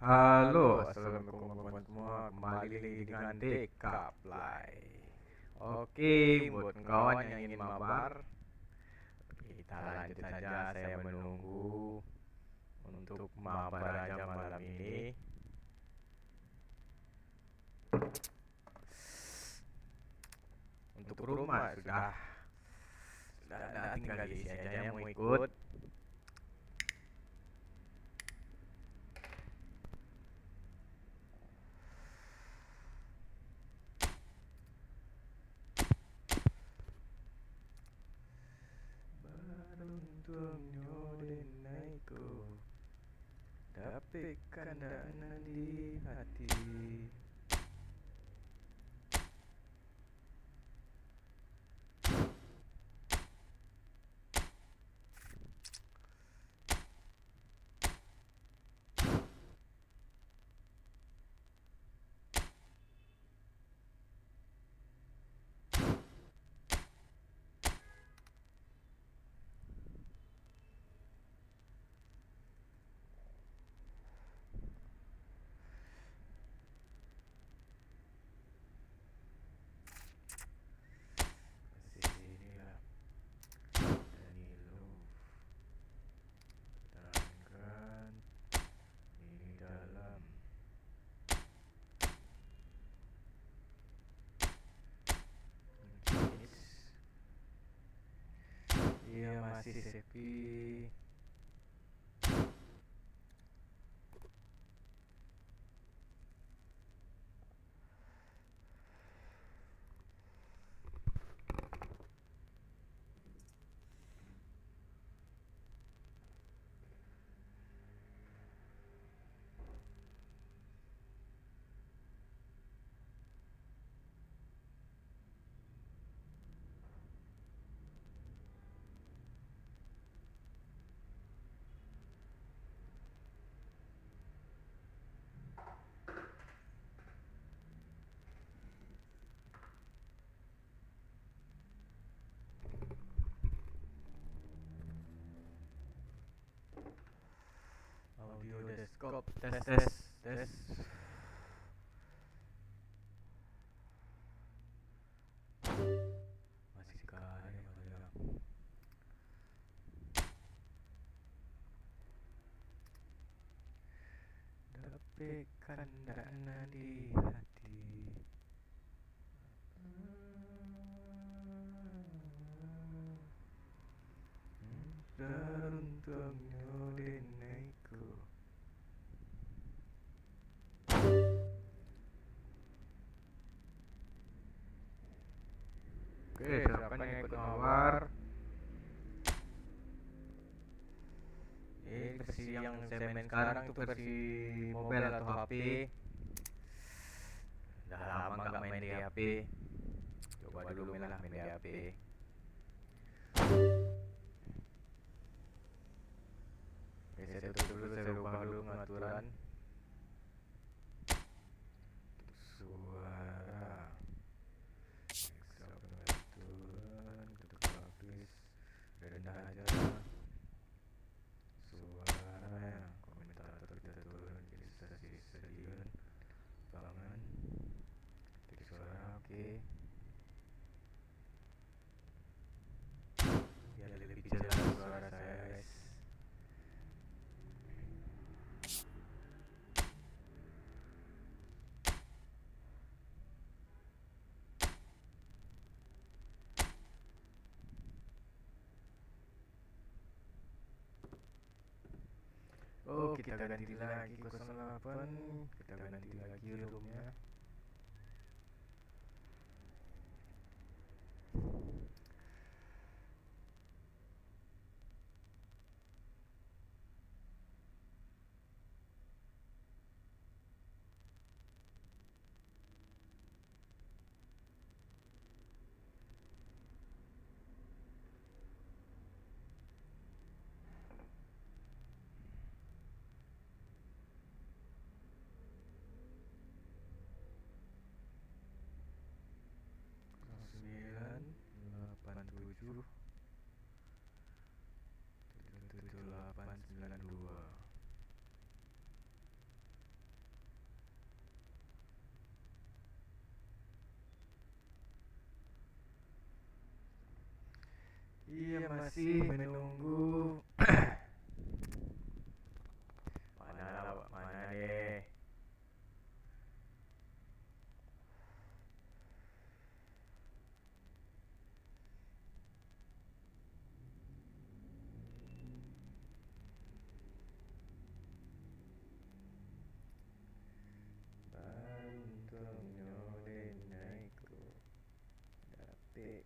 Halo, assalamualaikum kawan semua. Kembali lagi dengan Deka Play. Oke, buat kawan yang ingin mabar, kita lanjut saja. Saya menunggu untuk mabar aja malam ini. Untuk rumah sudah tinggal diisi aja yang mau ikut. Beruntungnya denaiku, tapi kandanan di hati. Iya, masih sepi. Audio desktop tes. Masih sekali ya. Tapi kandanan di hati. Beruntungnya denaiku. Oke, siapa yang ikut mabar? Ini versi yang saya main sekarang itu versi mobile atau HP. Udah lama gak main di HP. Coba dulu main di HP. Oke, saya tutup dulu, saya ubah dulu pengaturan. Suara. Pengaturan, tutup habis. Rendah aja. Suara, komentator kita turun jadi stasiun bangun. Titik suara, oke. Biar lebih jelas suara saya, guys. Oh, kita ganti lagi 08. Kita ganti lagi roomnya. tujuh 7892. masih menunggu. Mana deh.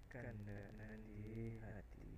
Karena di hati.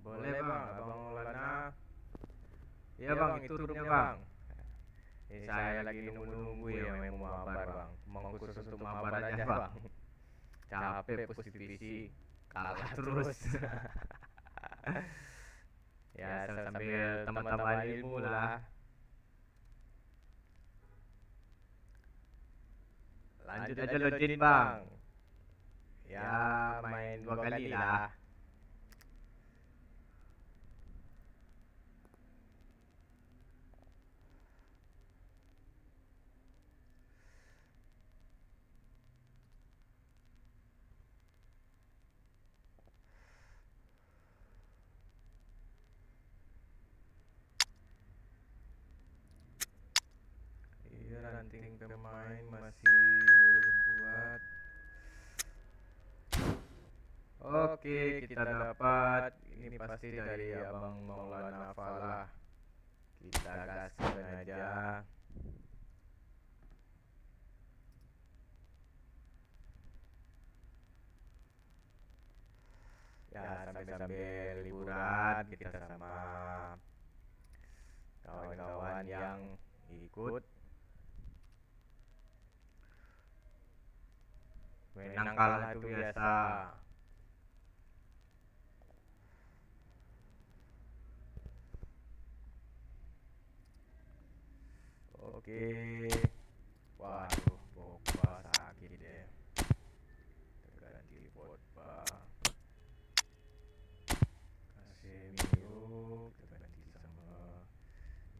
Boleh bang, abang Maulana. Iya bang, itu grupnya bang. Saya lagi nunggu-nunggu ya main mabar bang. Mau khusus untuk mabar aja bang. Capek positivisi, kalah terus. Ya sambil tambah-tambah ilmu lah. Lanjut aja login bang. Ya main 2 kali lah. Ranting pemain masih belum kuat. Oke, kita dapat. Ini pasti dari abang Maulana Falah. Kita gaskan aja. Ya sambil liburan kita sama kawan-kawan yang ikut menang kalah itu biasa. Oke. Waduh, Pogba sakit deh. Ganti Pogba. Casemiro kita ganti sama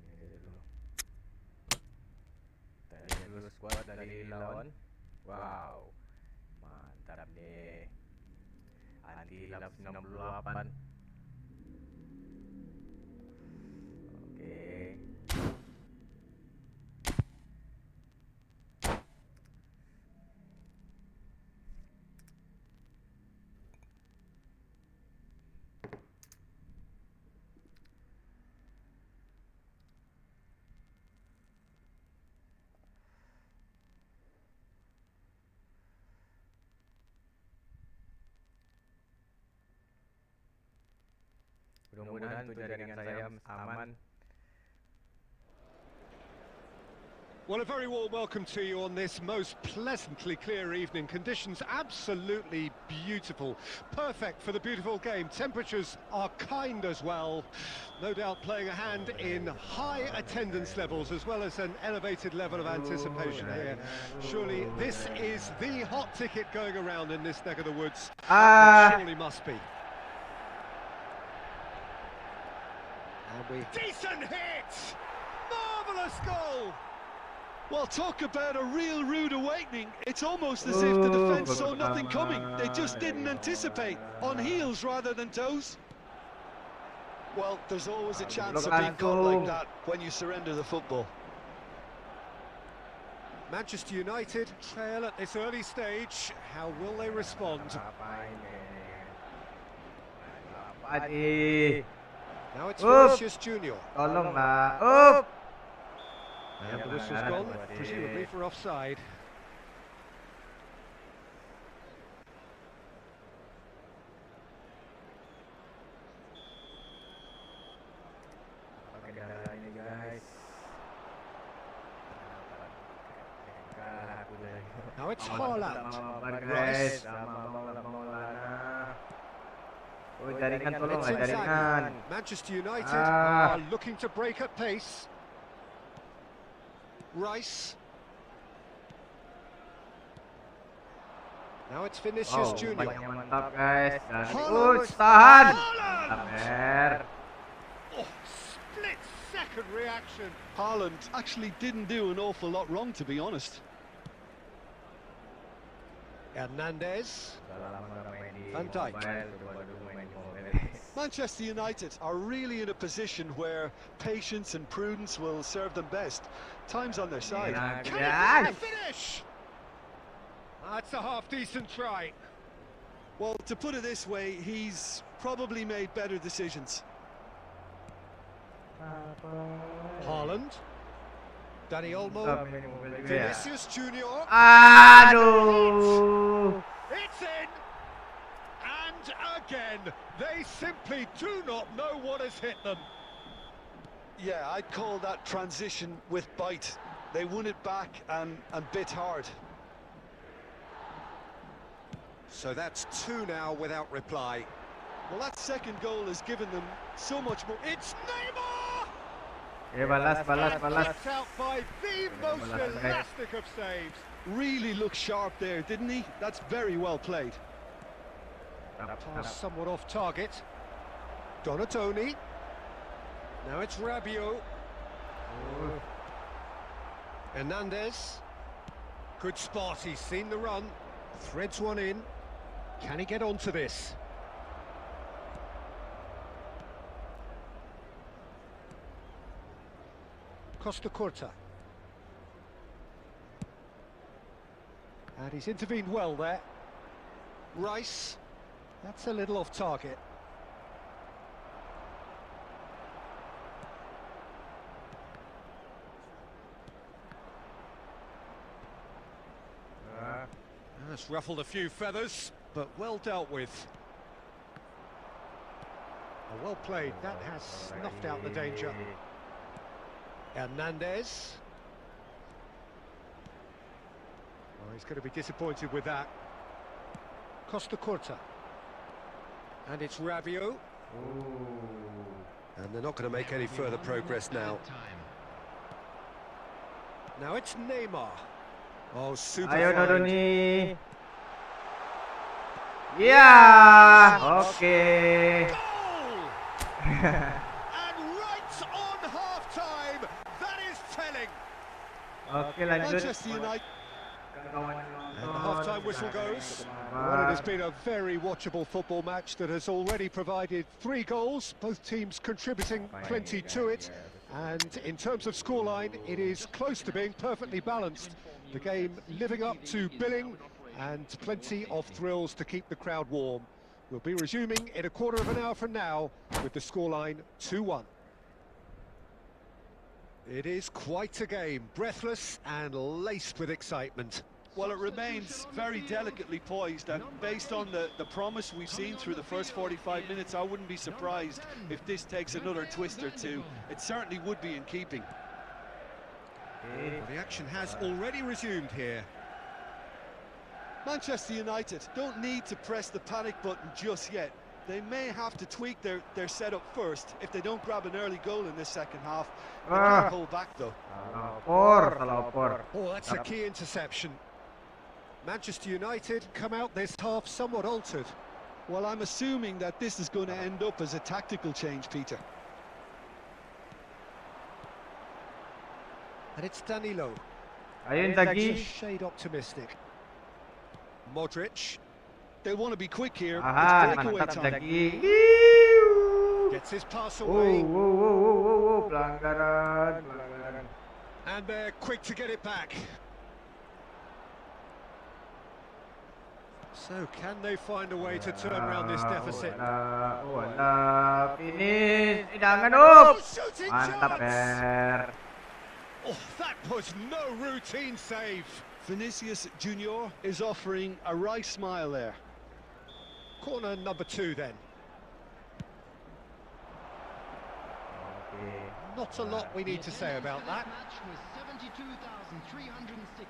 ini dulu. Kita lihat dulu squad dari lawan. Wow. Mantap deh. Anti hilap 68. Oke. Mudah-mudahan tuh jaringan saya aman. Well, a very warm welcome to you on this most pleasantly clear evening. Conditions absolutely beautiful. Perfect for the beautiful game. Temperatures are kind as well. No doubt playing a hand in high attendance levels as well as an elevated level of anticipation here. Surely this is the hot ticket going around in this neck of the woods. It surely must be. Decent hit! Marvellous goal! Well, talk about a real rude awakening. It's almost as if the defence saw nothing coming. They just didn't anticipate. On heels rather than toes. Well, there's always a chance of being caught like that when you surrender the football. Manchester United trail at this early stage. How will they respond? Now it's Vinicius Junior. And the whistle's gone, presumably for offside. Now it's Haaland. Rice. It's inside. Manchester United are looking to break at pace. Rice. Now it's Vinicius Junior. Mantap guys. Haaland. Oh, split second reaction. Haaland actually didn't do an awful lot wrong, to be honest. Hernandez. Van Dijk. Manchester United are really in a position where patience and prudence will serve them best. Time's on their side. Can he get the finish? That's a half-decent try. Well, to put it this way, he's probably made better decisions. Haaland. Dani Olmo. Vinicius Junior. It's in! And again, they simply do not know what has hit them. Yeah, I'd call that transition with bite. They won it back and bit hard. So that's two now without reply. Well, that second goal has given them so much more. It's Neymar! Balas. Out by the most elastic of saves. Really looked sharp there, didn't he? That's very well played. Pass somewhat off target. Donatoni. Now it's Rabiot. Hernandez. Good spot, he's seen the run. Threads one in. Can he get onto this? Costa Curta. And he's intervened well there. Rice. That's a little off target. That's ruffled a few feathers, but well dealt with. Well played, that has snuffed out the danger. Hernandez. Oh, he's going to be disappointed with that. Costa Curta. And it's Rabiot. And they're not going to make any further progress now. Now it's Neymar. Oh, super fine. Yeah. Okay. Goal! And right on half-time, that is telling. Okay, Manchester United. And the half-time whistle goes. Well, it has been a very watchable football match that has already provided 3 goals, both teams contributing plenty to it. And in terms of scoreline, it is close to being perfectly balanced. The game living up to billing and plenty of thrills to keep the crowd warm. We'll be resuming in a quarter of an hour from now with the scoreline 2-1. It is quite a game, breathless and laced with excitement. Well, it remains very delicately poised, and based on the promise we've seen through the first 45 minutes, I wouldn't be surprised if this takes another twist or two. It certainly would be in keeping. Well, the action has already resumed here. Manchester United don't need to press the panic button just yet. They may have to tweak their setup first if they don't grab an early goal in this second half. They can't hold back though. Salopor. Oh, that's a key interception. Manchester United come out this half somewhat altered. Well, I'm assuming that this is going to end up as a tactical change, Peter. And it's Danilo. Ayun, That's a Zagi. shade optimistic. Modric They want to be quick here. Aha, It's breakaway mantap time. Zagi. gets his pass Oh, away. pelanggaran. And they're quick to get it back. So can they find a way to turn around this deficit? Wala, finish. Jangan, Oh, shooting Mantap, chance! Per. Oh, that was no routine save. Vinicius Junior is offering a right smile there. Corner number 2 then. Okay. Not a lot we need to say about that. Match was 72,306.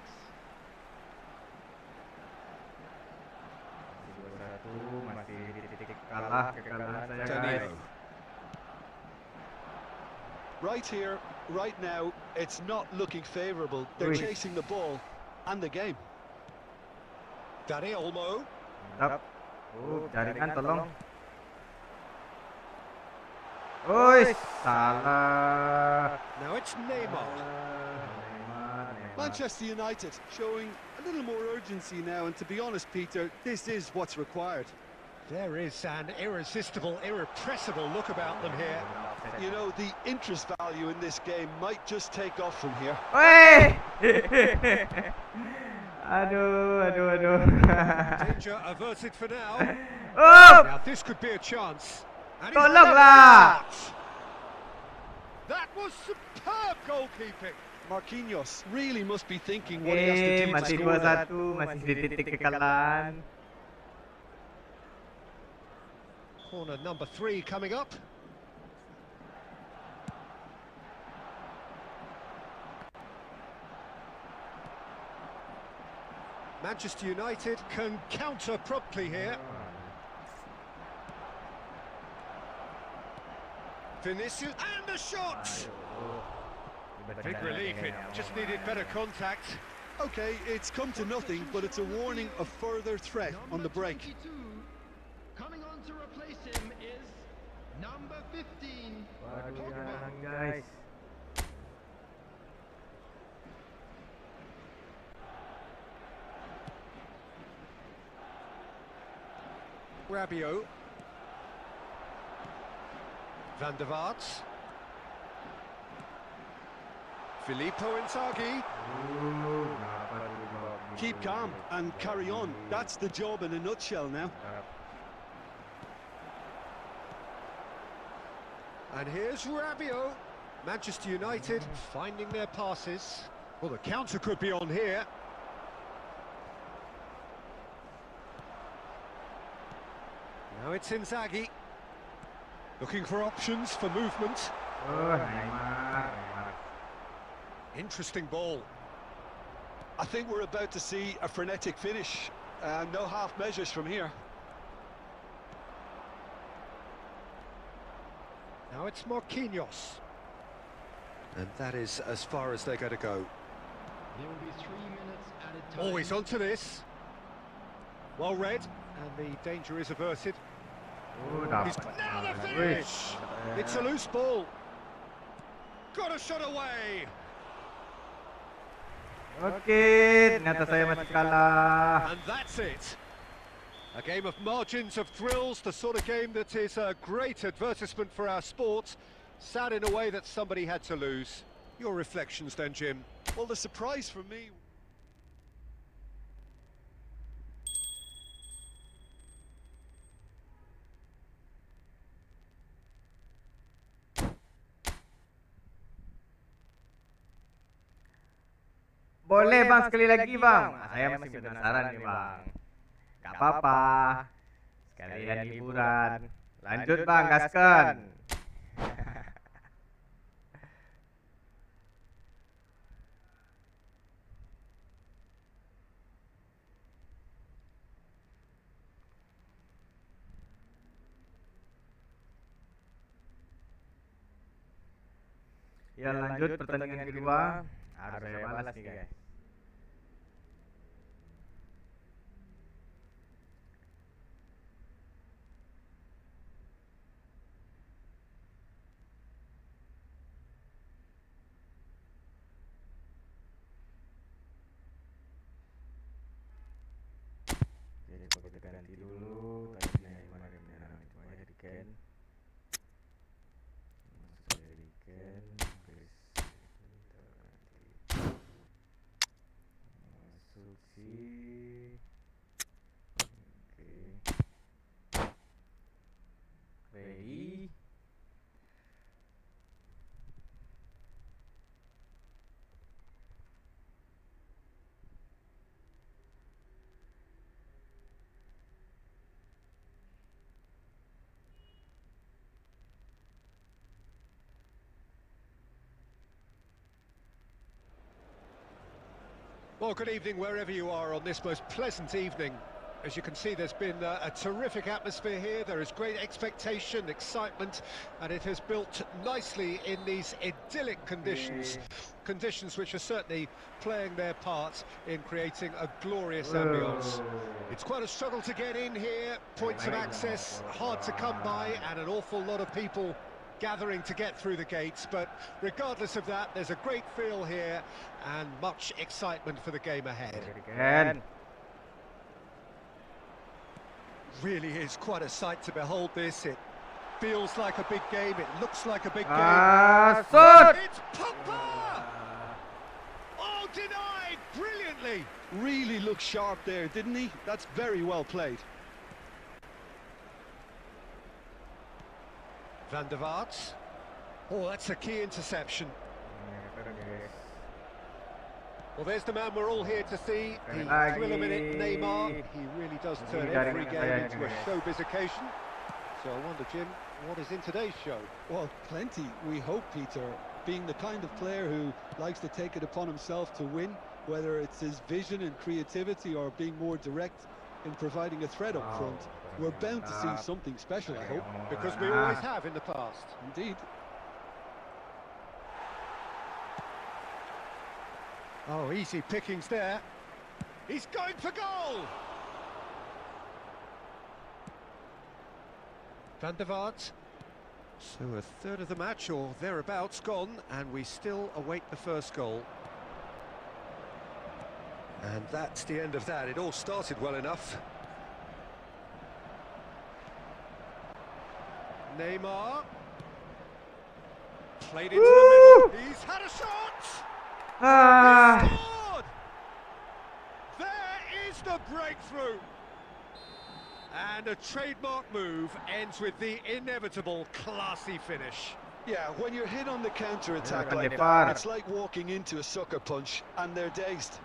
Masih titik kalah, kekalahan saya, guys. Danilo. Right here, right now, it's not looking favourable. They're Ui. chasing the ball and the game. Dani Olmo. Mantap. Jaringan tolong. Oi, salah. Now it's Neymar. Neymar. Manchester United showing a little more urgency now, and to be honest, Peter, this is what's required. There is an irresistible, irrepressible look about them here. You know, the interest value in this game might just take off from here. Woi. Aduh. Danger averted for now. Oh, Now this could be a chance. And he's tolonglah. That was superb goalkeeping. Marquinhos really must be thinking what he has to do to Masih score that. 2-1, masih di titik kekalahan. Corner number 3 coming up. Manchester United can counter promptly here. Vinicius and the shot! Big relief, it just needed better contact. Okay, it's come to nothing, but it's a warning of further threat on the break. 22, coming on to replace him is number 15. Waduh, jangan, guys. Rabiot. Van der Vaart. Filippo Inzaghi. Kenapa dibawa begitu? Keep calm and carry on. That's the job in a nutshell now. And here's Rabiot. Manchester United finding their passes. Well, the counter could be on here. Now it's Inzaghi. Looking for options for movement. Oh, Neymar. Interesting ball. I think we're about to see a frenetic finish. No half measures from here. Now it's Marquinhos. And that is as far as they're going to go. There will be 3 minutes at a time. Oh, he's onto this. Well read. And the danger is averted. Oh, He's dapat. now the Wih. finish. It's a loose ball. Got a shot away. Oke, ternyata saya masih kalah. And that's it. A game of margins, of thrills, the sort of game that is a great advertisement for our sport. Sad in a way that somebody had to lose. Your reflections then, Jim? Well, the surprise for me... Boleh bang, sekali lagi bang. Saya masih penasaran nih bang. Gak apa-apa. Sekalian liburan. Lanjut bang, gaskan. Ya lanjut pertandingan kedua. Harus saya balas nih guys. Jadi kita ganti dulu. Tadi kemarin itu aja di Ken. Well, good evening wherever you are on this most pleasant evening. As you can see, there's been a terrific atmosphere here. There is great expectation, excitement, and it has built nicely in these idyllic conditions. Conditions which are certainly playing their part in creating a glorious ambience. It's quite a struggle to get in here, points of access hard to come by, and an awful lot of people gathering to get through the gates, but regardless of that, there's a great feel here and much excitement for the game ahead. Really is quite a sight to behold this. It feels like a big game, it looks like a big game. It's Pogba! Oh, denied brilliantly! Really looked sharp there, didn't he? That's very well played. Van der Vaart. Oh, that's a key interception. Well, there's the man we're all here to see, the thrill-a-minute Neymar. He really does turn every game into a showbiz occasion. So I wonder, Jim, what is in today's show? Well, plenty, we hope, Peter. Being the kind of player who likes to take it upon himself to win, whether it's his vision and creativity or being more direct in providing a threat up front, we're bound to see something special, I hope. Because we always have in the past. Indeed. Oh, easy pickings there. He's going for goal! Van der Vaart. So a third of the match, or thereabouts, gone, and we still await the first goal. And that's the end of that. It all started well enough. Neymar. Played into the middle. He's had a shot! He scored! There is the breakthrough! And a trademark move ends with the inevitable classy finish. Yeah, when you're hit on the counter-attack like that, it's like walking into a sucker punch and they're dazed.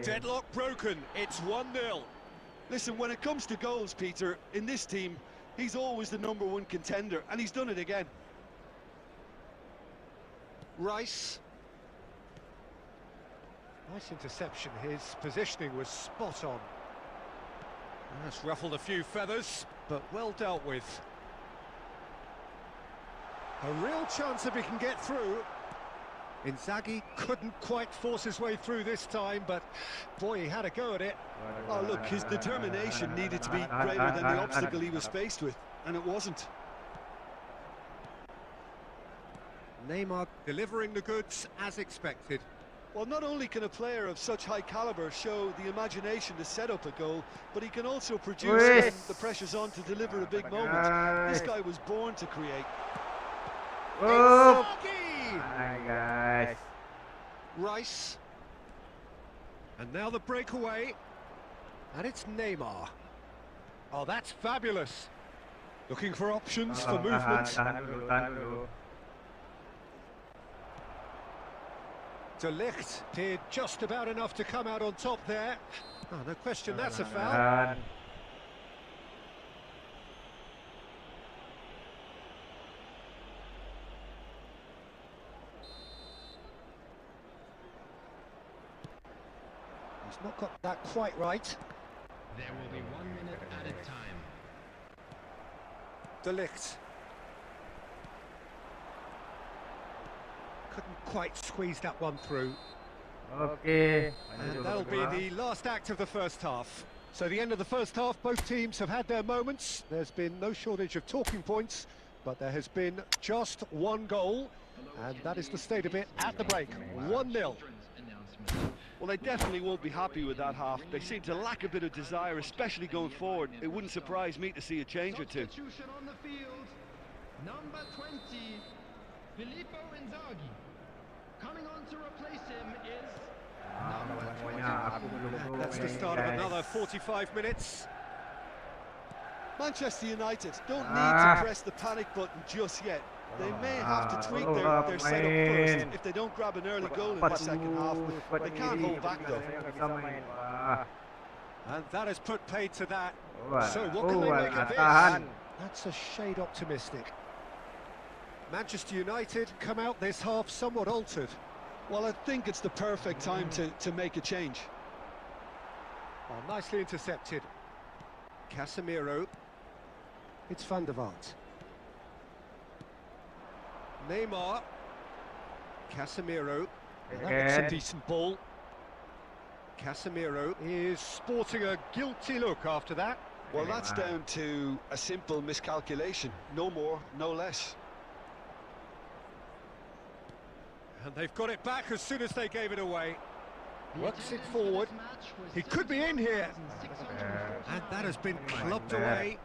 Deadlock broken, it's 1-0. Listen, when it comes to goals, Peter, in this team, he's always the #1 contender, and he's done it again. Rice. Nice interception, his positioning was spot on. That's ruffled a few feathers, but well dealt with. A real chance if he can get through. Inzaghi couldn't quite force his way through this time, but boy, he had a go at it. Oh, look, his determination needed to be greater than the obstacle he was faced with, and it wasn't. Neymar delivering the goods as expected. Well, not only can a player of such high caliber show the imagination to set up a goal, but he can also produce when the pressure's on to deliver a big moment. This guy was born to create. Hi guys. Rice. And now the breakaway. And it's Neymar. Oh, that's fabulous. Looking for options for movement. De Ligt did just about enough to come out on top there. Oh, no question, that's a foul. He's not got that quite right. There will be 1 minute at a time. De Ligt. Couldn't quite squeeze that one through. Oke. And that'll be the last act of the first half. So the end of the first half, both teams have had their moments. There's been no shortage of talking points, but there has been just one goal, and that is the state of it at the break. 1-0. Well, they definitely won't be happy with that half. They seem to lack a bit of desire, especially going forward. It wouldn't surprise me to see a change or two. Substitution on the field. Number 20, Filippo Inzaghi. Coming on to replace him is number 20. That's the start of another 45 minutes. Manchester United don't need to press the panic button just yet. They may have to tweak their setup first if they don't grab an early goal in the second half, but they can't hold back though. And that has put paid to that. So what can they make of this? That's a shade optimistic. Manchester United come out this half somewhat altered. Well, I think it's the perfect time to make a change. Oh, nicely intercepted. Casemiro. It's Van der Vaart. Neymar. Casemiro. That's a decent ball. Casemiro is sporting a guilty look after that. Well, that's down to a simple miscalculation. No more, no less. And they've got it back as soon as they gave it away. Works it forward. He could be in here. And that has been clubbed away.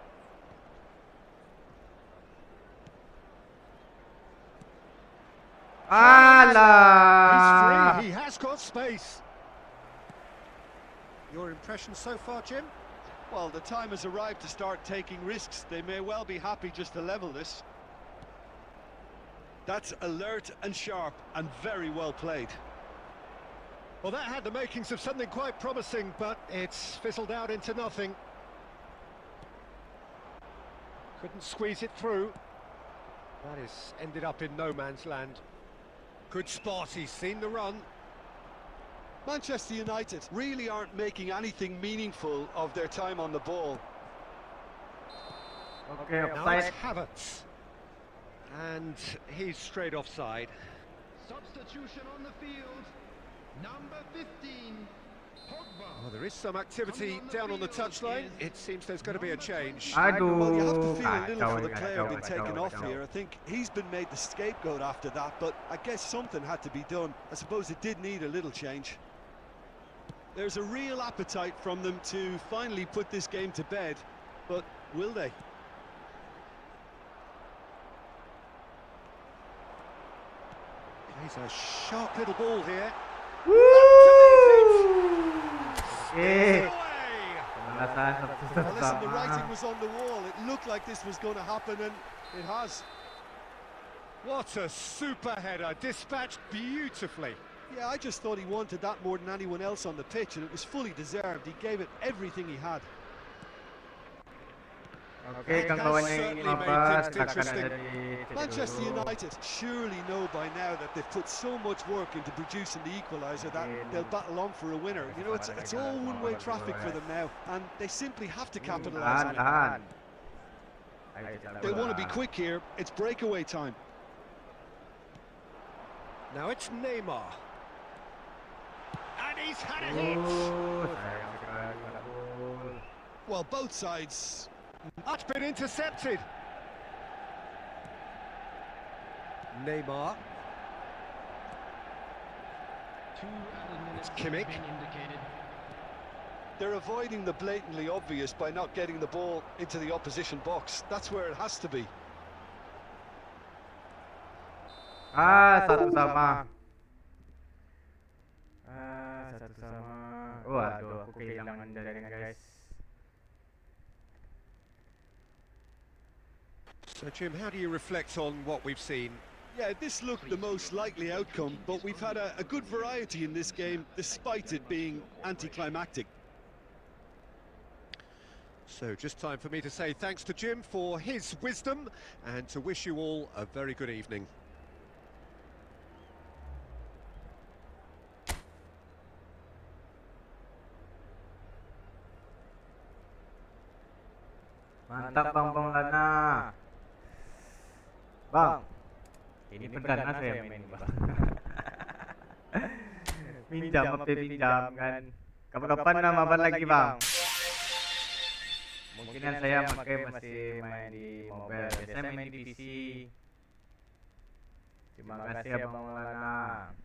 Alah! He's free. He has got space. Your impression so far, Jim? Well, the time has arrived to start taking risks. They may well be happy just to level this. That's alert and sharp and very well played. Well, that had the makings of something quite promising, but it's fizzled out into nothing. Couldn't squeeze it through. That is ended up in no man's land. Good spot, he's seen the run. Manchester United really aren't making anything meaningful of their time on the ball. Okay, Now it's Havertz. And he's straight offside. Substitution on the field. Number 15, Pogba. Well, there is some activity down on the touchline. It seems there's going to be a change. Well, you have to feel a little for the player being taken off here. I think he's been made the scapegoat after that, but I guess something had to be done. I suppose it did need a little change. There's a real appetite from them to finally put this game to bed, but will they? Plays a sharp little ball here. Woo! Away. Well, listen, the writing was on the wall. It looked like this was going to happen, and it has. What a super header, dispatched beautifully. Yeah, I just thought he wanted that more than anyone else on the pitch, and it was fully deserved. He gave it everything he had. Okay, kang kawan niya yung Mabar, Manchester United surely know by now that they've put so much work into producing the equaliser that they'll battle on for a winner. You know, it's all one-way traffic for them now, and they simply have to capitalise on it. They want to be quick here. It's breakaway time. Now it's Neymar. And he's had a hit. Well, both sides. That's been intercepted. Neymar. It's Kimmich. They're avoiding the blatantly obvious by not getting the ball into the opposition box. That's where it has to be. Satu sama. Satu sama. Waduh, aku kehilangan jaringan, guys. So, Jim, how do you reflect on what we've seen? Yeah, this looked the most likely outcome, but we've had a good variety in this game, despite it being anticlimactic. So, just time for me to say thanks to Jim for his wisdom and to wish you all a very good evening. Mantap Bang Lana. Bang. Ini perdana saya main Bang. Minjam apa pinjam kan. Kapan-kapan nama apa lagi Bang? Mungkinan saya masih main di mobile. Biasanya main di PC. Terima kasih ya Bang Maulana.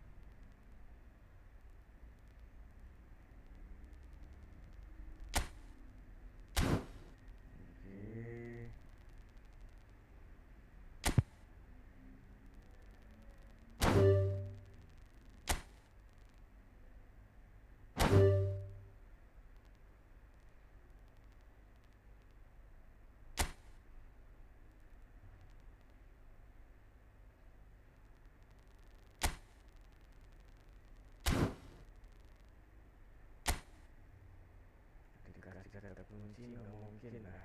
Kata kunci nggak mungkin lah.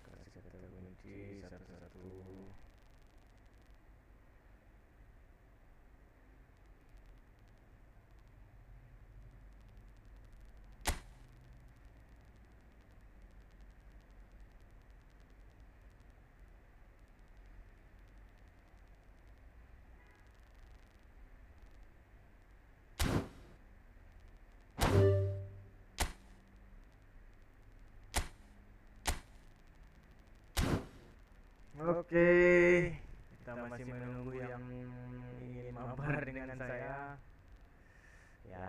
Kasih kata kunci satu-satu. Oke, kita masih menunggu yang ingin mabar dengan saya. Ya,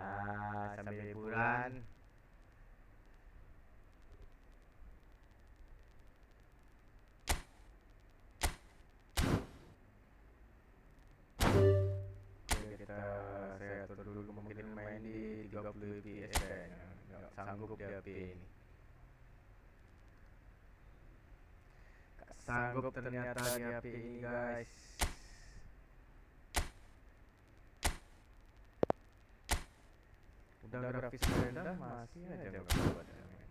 sambil liburan. Oke, saya atur dulu mungkin main di 30 fps kayaknya. Nggak sanggup di HP ini. Sanggup ternyata di HP ini guys. Udah grafis rendah masih aja gak kuat ya, men.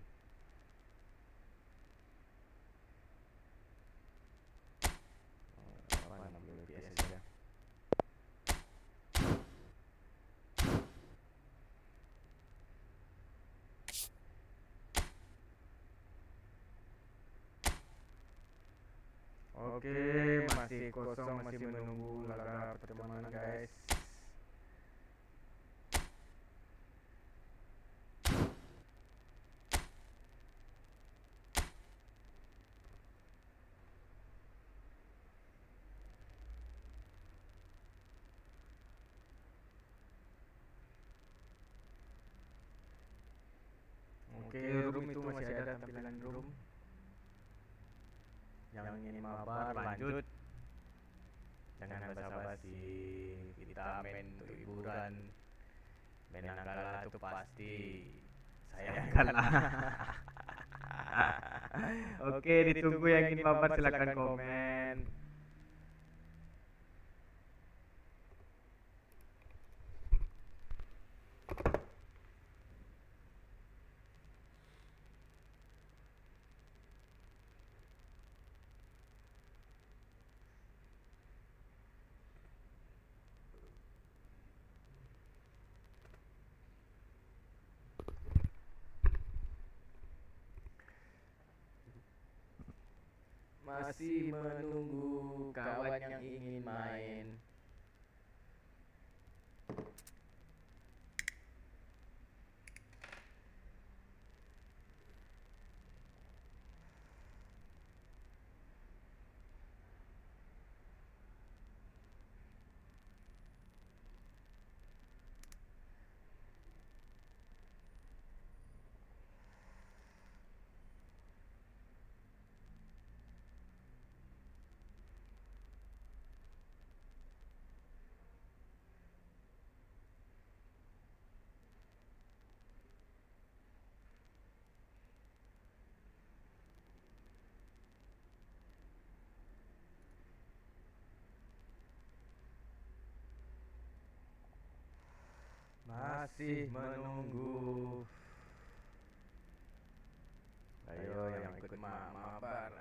Oh, 60 fps aja. Oke, masih kosong, masih menunggu laga pertemanan guys. Oke, room itu masih ada tampilan room. Yang ingin mabar lanjut, jangan basa-basi, kita main untuk hiburan. Menang kalah itu pasti, saya yang kalah. Oke, ditunggu yang ingin mabar silakan komen. Masih menunggu kawan yang ingin main. Masih menunggu. Ayo yang ikut mabar.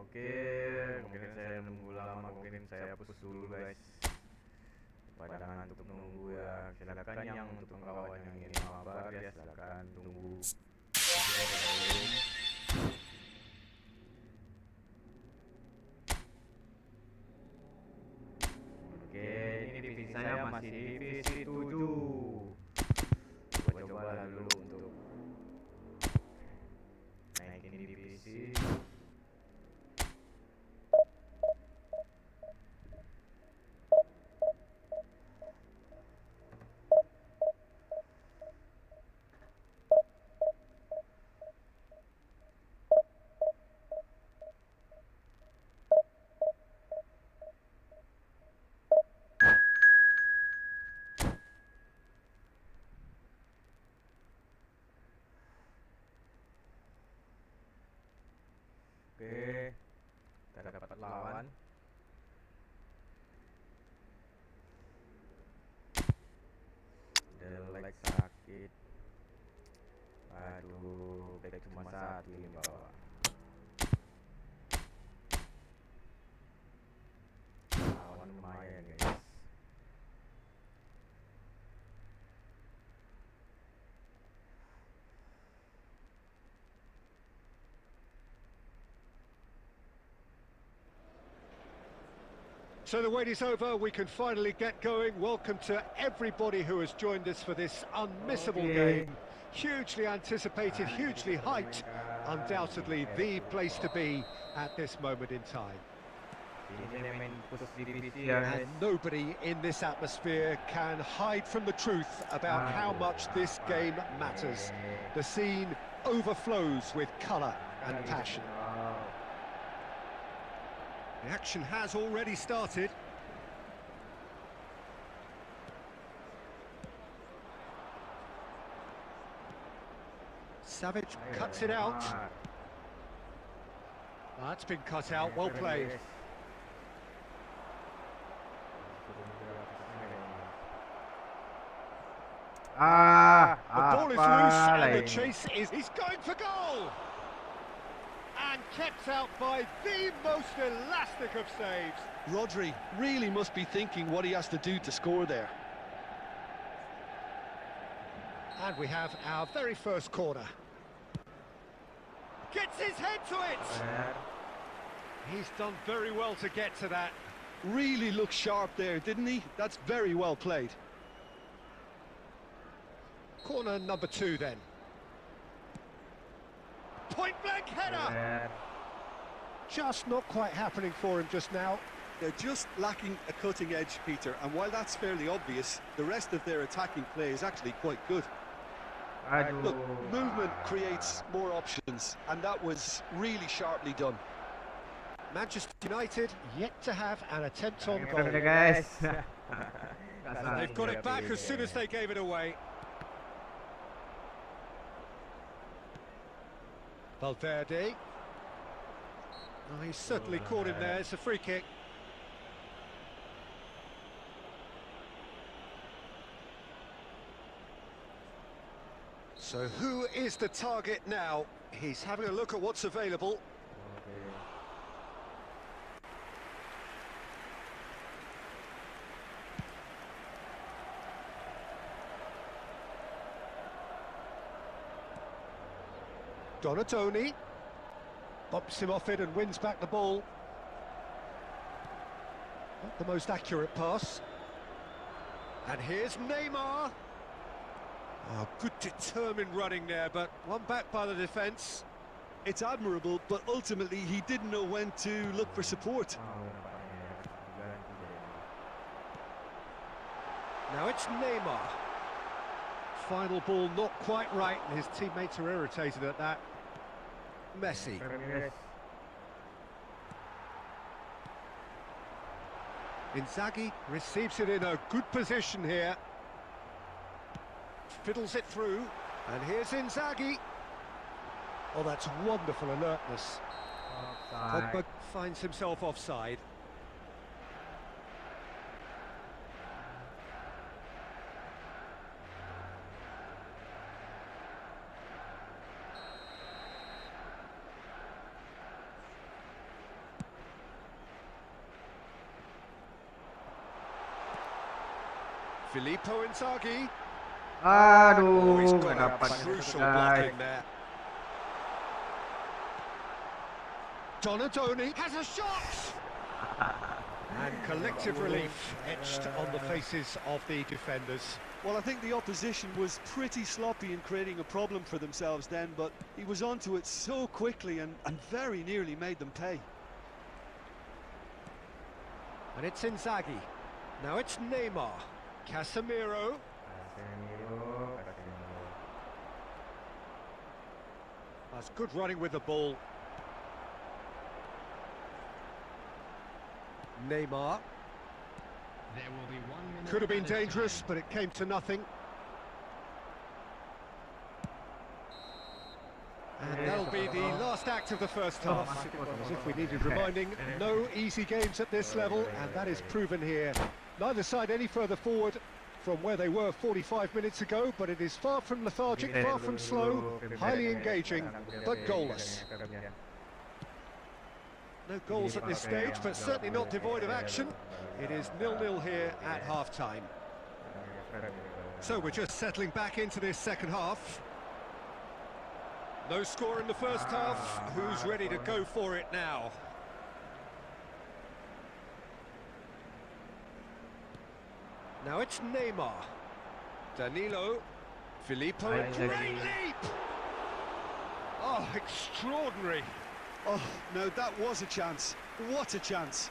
Oke, mungkin saya menunggu lama, mungkin saya hapus dulu guys. Pada ngantuk nunggu ya, silakan yang untuk kawan yang ingin mabar ya silakan tunggu. Oke, ini divisi saya masih divisi 7. Coba dulu untuk naikin divisi. Oke, kita dapat lawan. Delek sakit. Aduh, back cuma satu ini bawah. Lawan lumayan guys. So the wait is over, we can finally get going. Welcome to everybody who has joined us for this unmissable game. Hugely anticipated, hugely hyped, undoubtedly the place to be at this moment in time. And nobody in this atmosphere can hide from the truth about how much this game matters. The scene overflows with colour and passion. The action has already started. Savage cuts it out. That's been cut out, well played. The ball is loose and the chase is... He's going for goal! And kept out by the most elastic of saves. Rodri really must be thinking what he has to do to score there. And we have our very first corner. Gets his head to it! He's done very well to get to that. Really looked sharp there, didn't he? That's very well played. Corner number 2 then. Point-blank header! Just not quite happening for him just now. They're just lacking a cutting edge, Peter, and while that's fairly obvious, the rest of their attacking play is actually quite good. Look, movement creates more options, and that was really sharply done. Manchester United yet to have an attempt on goal. They've got it back as soon as they gave it away. Valverde. Oh, he's certainly caught him there. It's a free kick. So who is the target now? He's having a look at what's available. Donatoni bumps him off it and wins back the ball. Not the most accurate pass. And here's Neymar. Oh, good determined running there, but one back by the defence. It's admirable, but ultimately he didn't know when to look for support. Now it's Neymar. Final ball not quite right, and his teammates are irritated at that. Messi. Inzaghi receives it in a good position here. Fiddles it through, and here's Inzaghi. Oh, that's wonderful alertness. Pogba finds himself offside. Filippo Inzaghi. Aduh, He's nggak got dapat a nih, crucial guys. block in there. Donadoni has a shot! And collective relief etched on the faces of the defenders. Well, I think the opposition was pretty sloppy in creating a problem for themselves then, but he was onto it so quickly and very nearly made them pay. And it's Inzaghi. Now it's Neymar. Casemiro. That's good running with the ball. Neymar. There will be 1 minute. Could have been added dangerous, time. but it came to nothing. And that'll be the last act of the first half. As if we needed reminding, no easy games at this level, and that is proven here. Neither side any further forward from where they were 45 minutes ago, but it is far from lethargic, far from slow, highly engaging, but goalless. No goals at this stage, but certainly not devoid of action. It is 0-0 here at half-time. So we're just settling back into this second half. No score in the first half. Who's ready to go for it now? Now it's Neymar. Danilo. Filippo. Great leap! Oh, extraordinary. Oh, no, that was a chance. What a chance.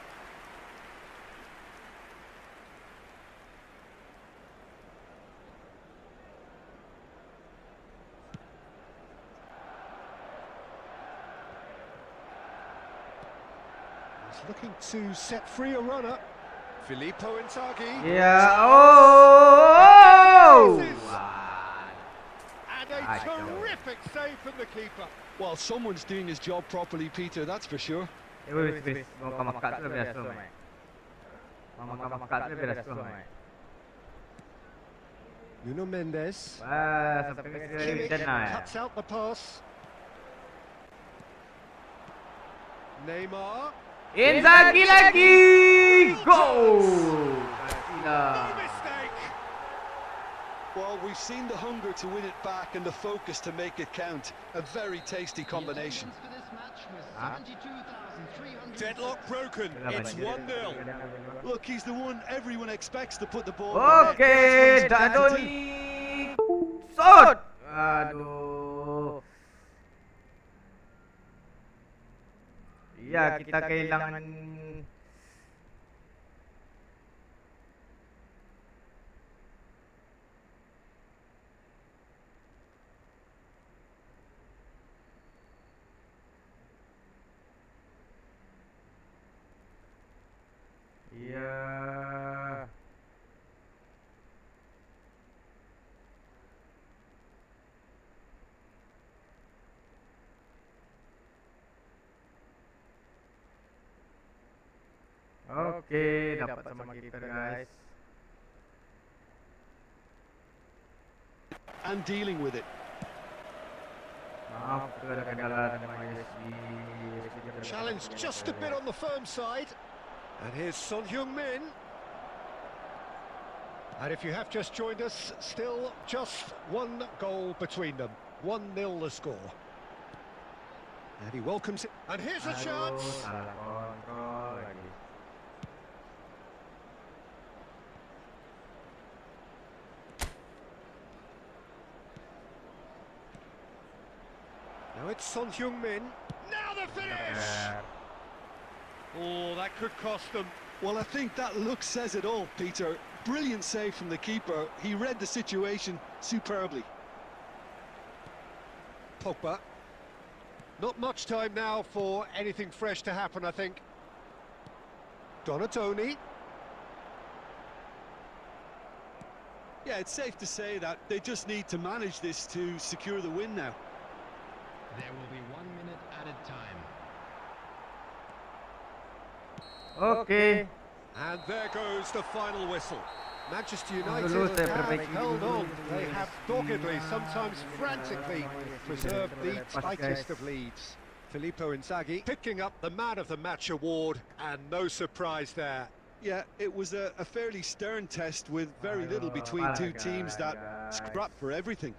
He's looking to set free a runner. Filippo Inzaghi. Yeah. Oh! And a terrific save from the keeper. Well, someone's doing his job properly, Peter, that's for sure. Wis, mau kamakat tu lebih rasa mai. Mau kamakat tu lebih rasa mai. Nuno Mendes. Wah, sampai ke Kimmich sana ya. cuts out the pass. Neymar. Inzaghi lagi. Goal. No mistake. Well, we've seen the hunger to win it back and the focus to make it count. A very tasty combination. For this match was 72,300. Deadlock broken. It's 1-0. Look, he's the one everyone expects to put the ball. Oke, Dadoni. Shot. Aduh. Iya, kita kehilangan. Iya. Oke, dapat sama kita guys. And dealing with it. Maaf, ada kendala sama USB. Challenge just a bit on the firm side. And here's Son Heung-min. And if you have just joined us, still just one goal between them. 1-0 the score. And he welcomes it. And here's a chance. Salah kontrol lagi. Now it's Son Heung-min. Now the finish! Oh, that could cost them. Well, I think that look says it all, Peter. Brilliant save from the keeper. He read the situation superbly. Pogba. Not much time now for anything fresh to happen, I think. Donadoni. Yeah, it's safe to say that they just need to manage this to secure the win now. There will be 1 minute added time. Oke. And there goes the final whistle. Manchester United Dulu saya have perbaiki held dulu. on. They have doggedly, sometimes frantically, preserved the tightest of leads. Filippo Inzaghi picking up the Man of the Match award, and no surprise there. Yeah, it was a fairly stern test with very little between two teams that scrapped for everything.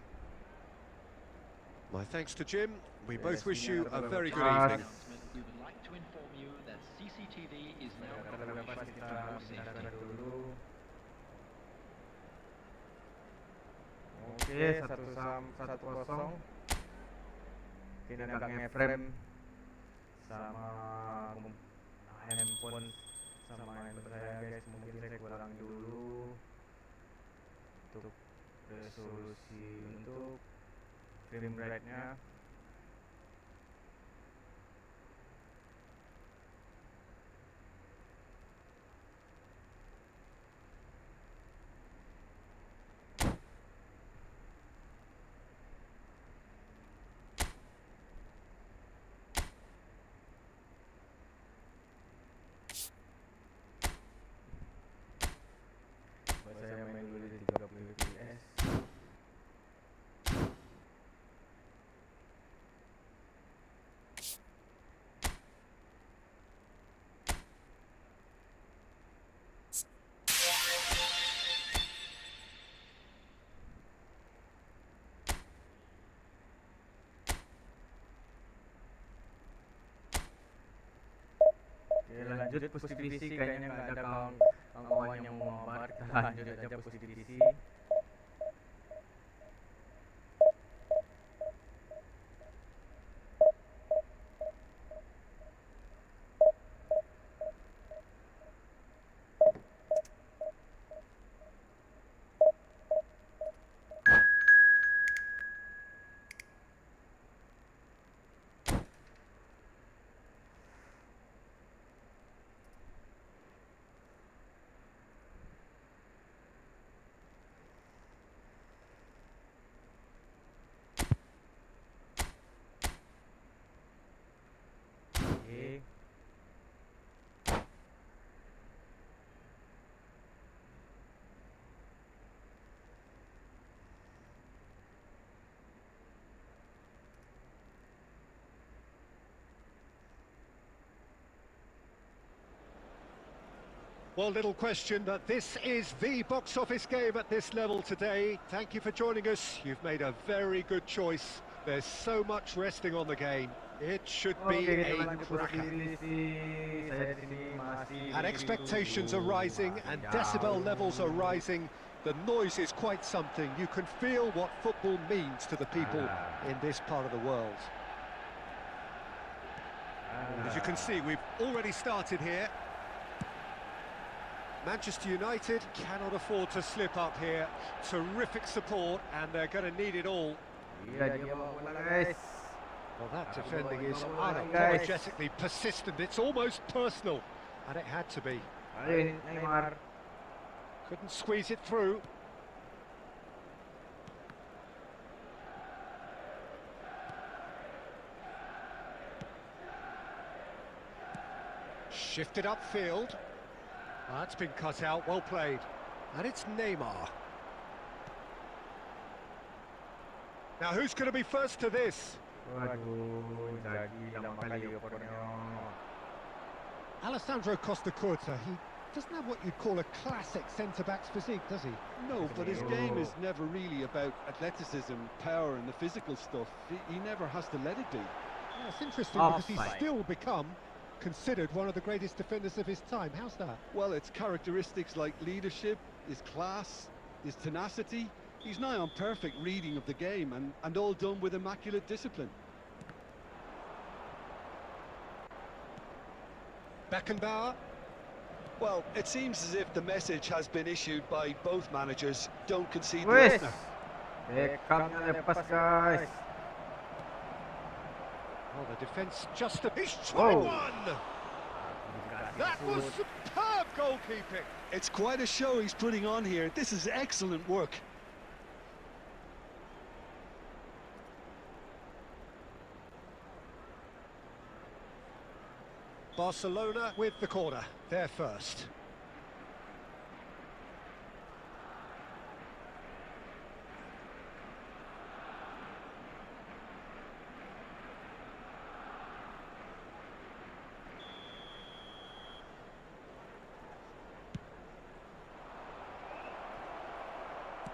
My thanks to Jim. We both wish you a very good Pas. evening. We would like to inform you that CCTV is now Lepas operational kita for your bicarakan safety. dulu. Oke, 1-0. Kita agak nge-frame sama handphone saya guys, mungkin saya kurangi dulu untuk resolusi untuk frame rate-nya. Saya main dulu di 30 fps. Oke, lanjut push divisi, kayaknya nggak ada kawan yang mau Mabar. Kita lanjut aja push divisi. Oke. Well, little question that this is the box office game at this level today. Thank you for joining us. You've made a very good choice. There's so much resting on the game. It should be a cracker. And expectations are rising and decibel levels are rising. The noise is quite something. You can feel what football means to the people in this part of the world. As you can see, we've already started here. Manchester United cannot afford to slip up here. Terrific support, and they're going to need it all. Well, that defending is unapologetically persistent. It's almost personal, and it had to be. Couldn't squeeze it through. Shifted upfield. That's been cut out, well played. And it's Neymar. Now who's going to be first to this? Alessandro Costa Curta, he doesn't have what you'd call a classic centre-back's physique, does he? No, but his game is never really about athleticism, power and the physical stuff. He never has to let it be. Yeah, it's interesting because he's still become considered one of the greatest defenders of his time. How's that? Well, it's characteristics like leadership, his class, his tenacity. He's nigh on perfect reading of the game and all done with immaculate discipline. Beckenbauer. Well, it seems as if the message has been issued by both managers. Don't concede. Wes, Beckhamnya lepas guys. Oh, the defence just a... He's trying one! That was superb goalkeeping! It's quite a show he's putting on here. This is excellent work. Barcelona with the corner. They're first.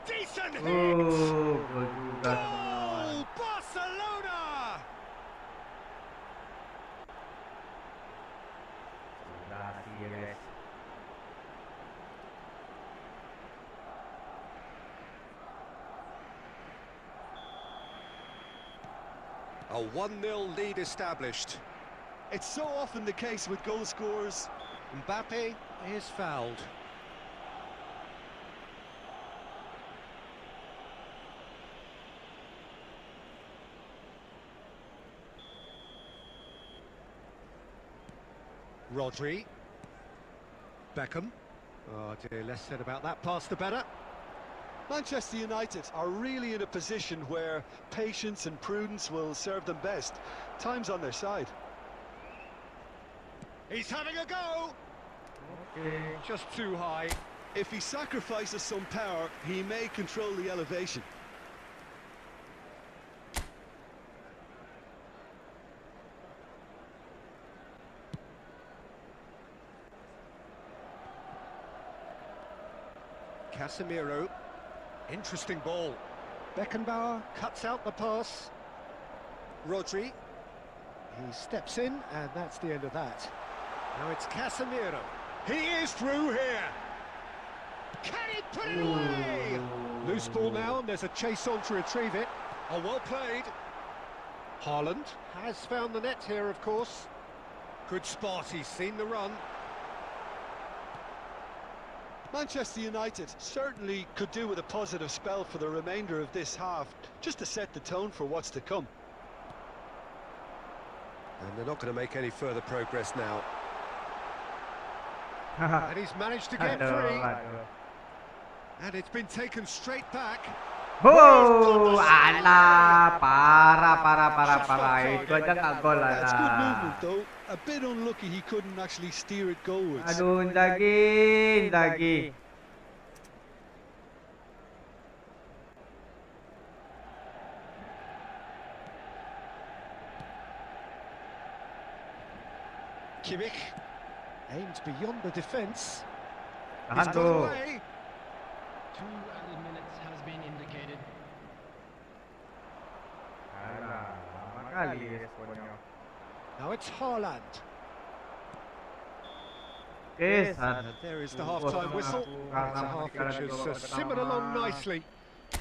Decent hit! Gol juga. Goal! Barcelona! Selebrasi ya guys. A 1-0 lead established. It's so often the case with goal scorers. Mbappe is fouled. Rodri. Beckham. Oh dear, less said about that pass the better. Manchester United are really in a position where patience and prudence will serve them best. Time's on their side. He's having a go! Okay. Just too high. If he sacrifices some power, he may control the elevation. Casemiro. Interesting ball. Beckenbauer cuts out the pass. Rodri. He steps in, and that's the end of that. Now it's Casemiro. He is through here. Can he put it away? Loose ball now, and there's a chase on to retrieve it. Oh, well played. Haaland has found the net here, of course. Good spot, he's seen the run. Manchester United certainly could do with a positive spell for the remainder of this half, just to set the tone for what's to come. And they're not going to make any further progress now. And he's managed to get free. And it's been taken straight back. Oh, ala, para. Itu aja nggak gol lah. That's good movement though. A bit unlucky he couldn't actually steer it goalwards. Aduh, lagi. Kimmich aimed beyond the defence. Tahan He's got tuh. away. 2 added minutes has been indicated. Alah, lama kali responnya. Now it's Haaland. Yes, And there is the half-time whistle. It's a half which has simmered along nicely,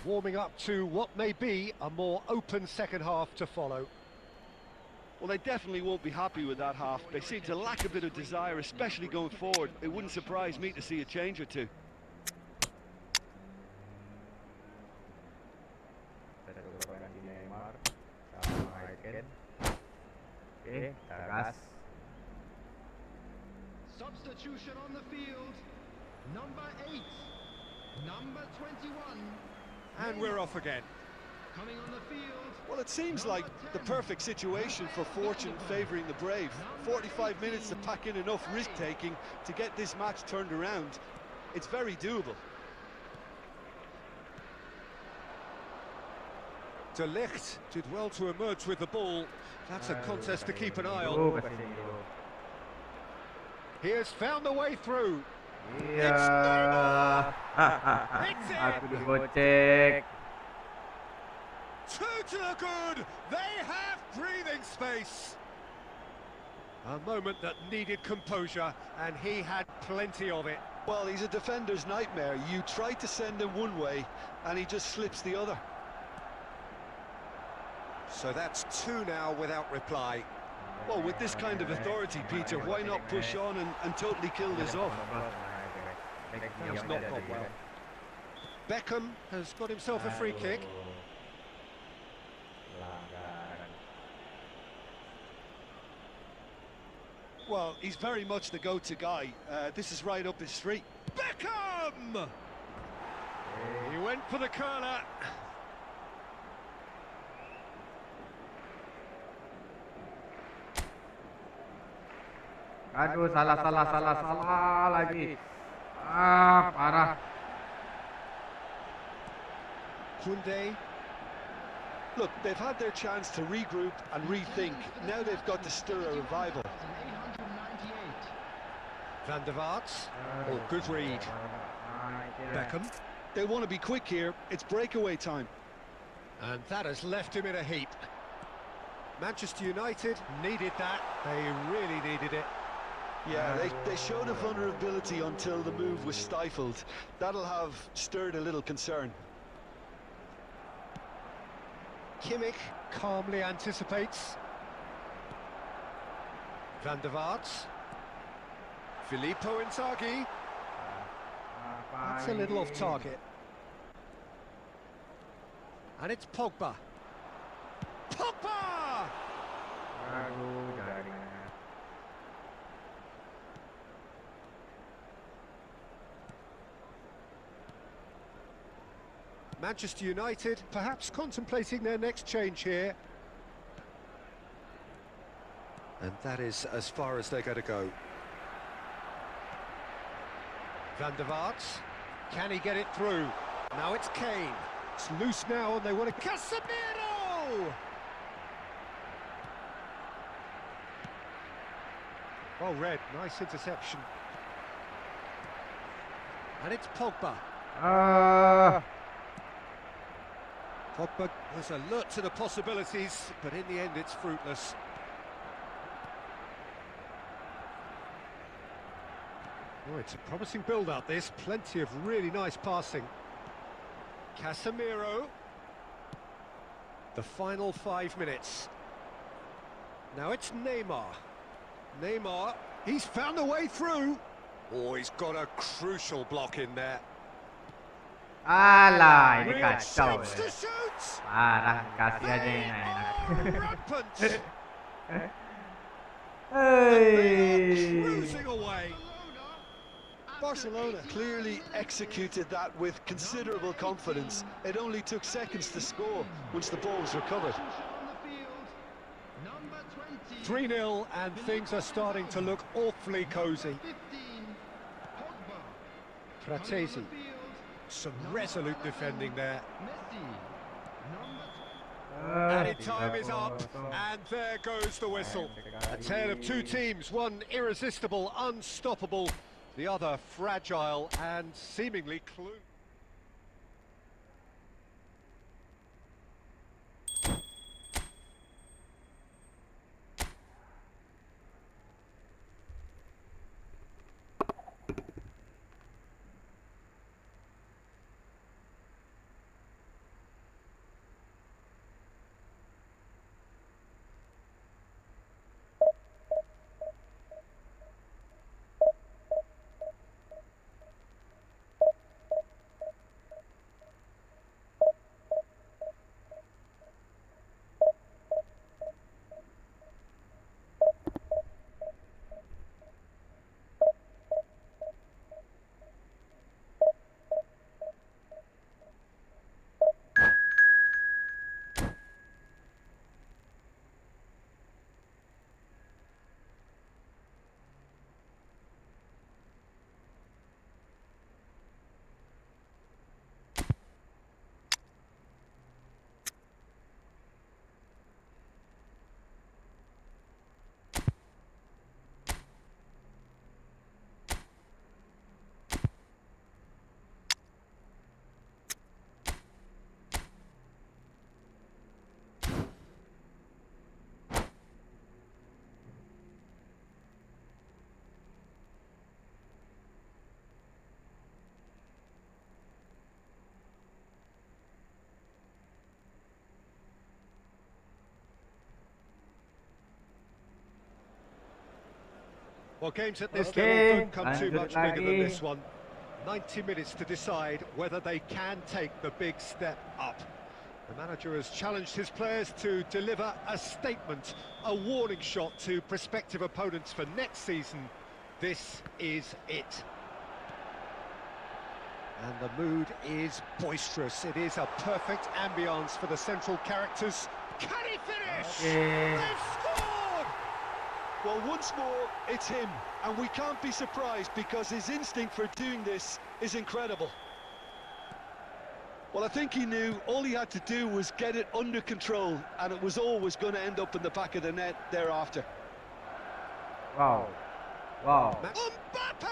warming up to what may be a more open second half to follow. Well, they definitely won't be happy with that half. They seem to lack a bit of desire, especially going forward. It wouldn't surprise me to see a change or two. Substitution on the field. Number 8. Number 21. And we're off again. Coming on the field. Well, it seems like the perfect situation for fortune favouring the brave. 45 minutes to pack in enough risk-taking to get this match turned around. It's very doable. De Ligt did well to emerge with the ball. That's a contest to keep an eye on. He has found the way through. Iya. Aku digocek. Two to the good. They have breathing space. A moment that needed composure, and he had plenty of it. Well, he's a defender's nightmare. You try to send him one way, and he just slips the other. So that's 2 now without reply. Well, with this kind of authority, Peter, why not push on and totally kill this off? That's not gone well. Beckham has got himself a free kick. Well, he's very much the go-to guy. This is right up his street. Beckham! He went for the curler. Aduh, salah lagi. Ah, parah. Koundé. Look, they've had their chance to regroup and rethink. Now they've got to stir a revival. 898. Van der Vaart. Oh, good read. Beckham. They want to be quick here. It's breakaway time. And that has left him in a heap. Manchester United needed that. They really needed it. Yeah, they showed a vulnerability until the move was stifled. That'll have stirred a little concern. Kimmich calmly anticipates. Van der Vaart. Filippo Inzaghi. That's a little off target. And it's Pogba. Pogba! Manchester United perhaps contemplating their next change here. And that is as far as they're going to go. Van der Vaart. Can he get it through? Now it's Kane. It's loose now and they want to... Casemiro! Well read, nice interception. And it's Pogba. Pogba was alert to the possibilities, but in the end it's fruitless. Oh, it's a promising build-up this, plenty of really nice passing. Casemiro. The final 5 minutes. Now it's Neymar. Neymar, he's found a way through. Oh, he's got a crucial block in there. Alah, ini Real kacau. shapes to shoot. Parah, kasih aja yang enak. Rampant. Hey. Cruising away. Barcelona clearly executed that with considerable confidence. It only took seconds to score once the ball was recovered. 3-0 and things are starting to look awfully cosy. Fratesi. Some resolute defending there. Added time is up, and there goes the whistle. A tale of two teams, one irresistible, unstoppable, the other fragile and seemingly clueless. Well, games at this level don't come too much bigger than this one. 90 minutes to decide whether they can take the big step up. The manager has challenged his players to deliver a statement, a warning shot to prospective opponents for next season. This is it. And the mood is boisterous. It is a perfect ambience for the central characters. Can he finish? They've scored! Well, once more, it's him, and we can't be surprised because his instinct for doing this is incredible. Well, I think he knew all he had to do was get it under control, and it was always going to end up in the back of the net thereafter. Wow. Wow. Mbappe!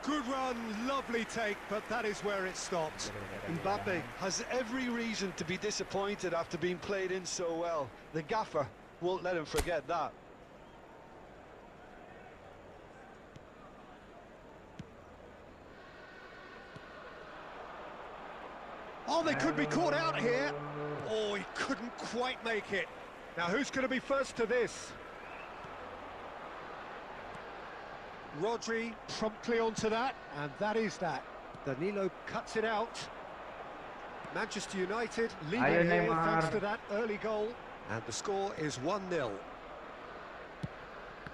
Good run, lovely take, but that is where it stopped. Mbappe has every reason to be disappointed after being played in so well. The gaffer won't let him forget that. Oh, they could be caught out here. Oh, he couldn't quite make it. Now, who's going to be first to this? Rodri promptly onto that, and that is that. Danilo cuts it out. Manchester United lead Ayo, here Neymar. thanks to that early goal. And the score is 1-0.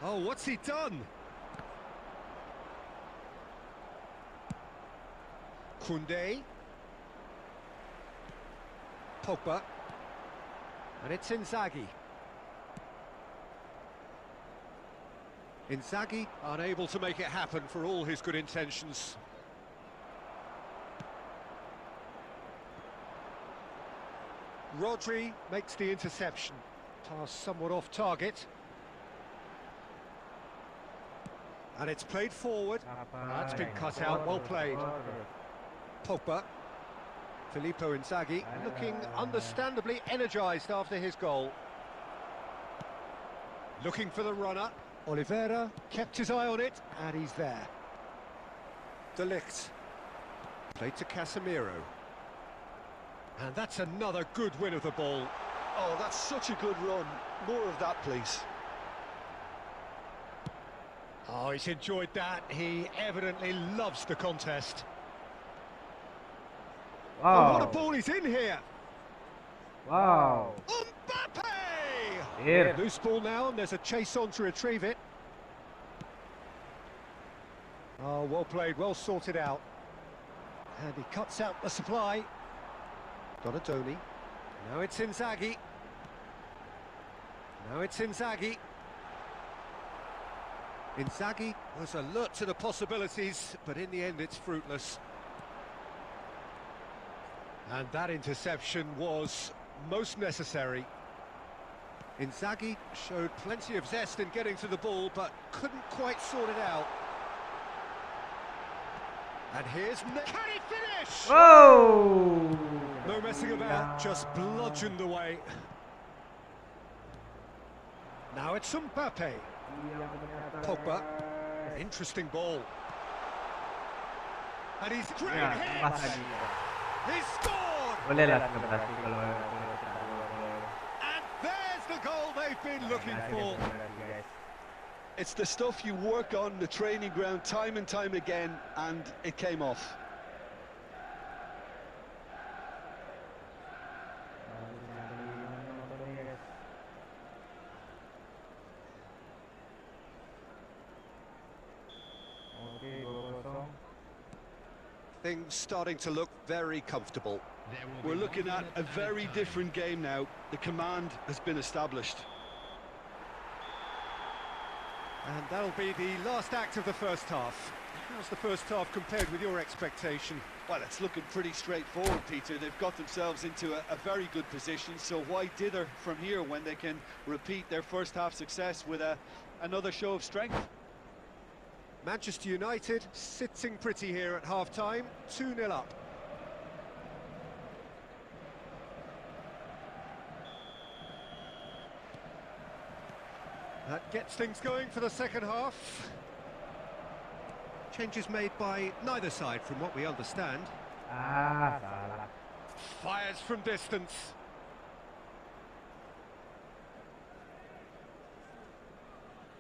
Oh, what's he done? Koundé. Pogba. And it's Inzaghi. Inzaghi unable to make it happen for all his good intentions. Rodri makes the interception. Pass somewhat off target. And it's played forward. That's been cut out, well played. Pogba. Filippo Inzaghi looking understandably energised after his goal. Looking for the runner. Oliveira kept his eye on it, and he's there. De Ligt. Played to Casemiro. And that's another good win of the ball. Oh, that's such a good run. More of that, please. Oh, he's enjoyed that. He evidently loves the contest. Wow. Oh, what a ball he's in here. Wow. Mbappe! Here. Loose ball now, and there's a chase on to retrieve it. Oh, well played, well sorted out. And he cuts out the supply. Donadoni. Now it's Inzaghi. Now it's Inzaghi. Inzaghi was alert to the possibilities, but in the end it's fruitless. And that interception was most necessary. Inzaghi showed plenty of zest in getting to the ball, but couldn't quite sort it out. And here's... Can he finish? Whoa! No messing about, just bludgeoned away. Now it's Mbappe. Pogba. Interesting ball. And he's great Ya, hit! pas lagi. He scored! Boleh lah selebrasi kalau And there's the goal they've been looking for. guys. It's the stuff you work on the training ground time and time again, and it came off. Things starting to look very comfortable. We're looking at a very different game now. The command has been established. And that'll be the last act of the first half. How's the first half compared with your expectation? Well, it's looking pretty straightforward, Peter. They've got themselves into a very good position, so why dither from here when they can repeat their first half success with another show of strength? Manchester United sitting pretty here at half-time, 2-0 up. That gets things going for the second half. Changes made by neither side from what we understand. Salah. Fires from distance.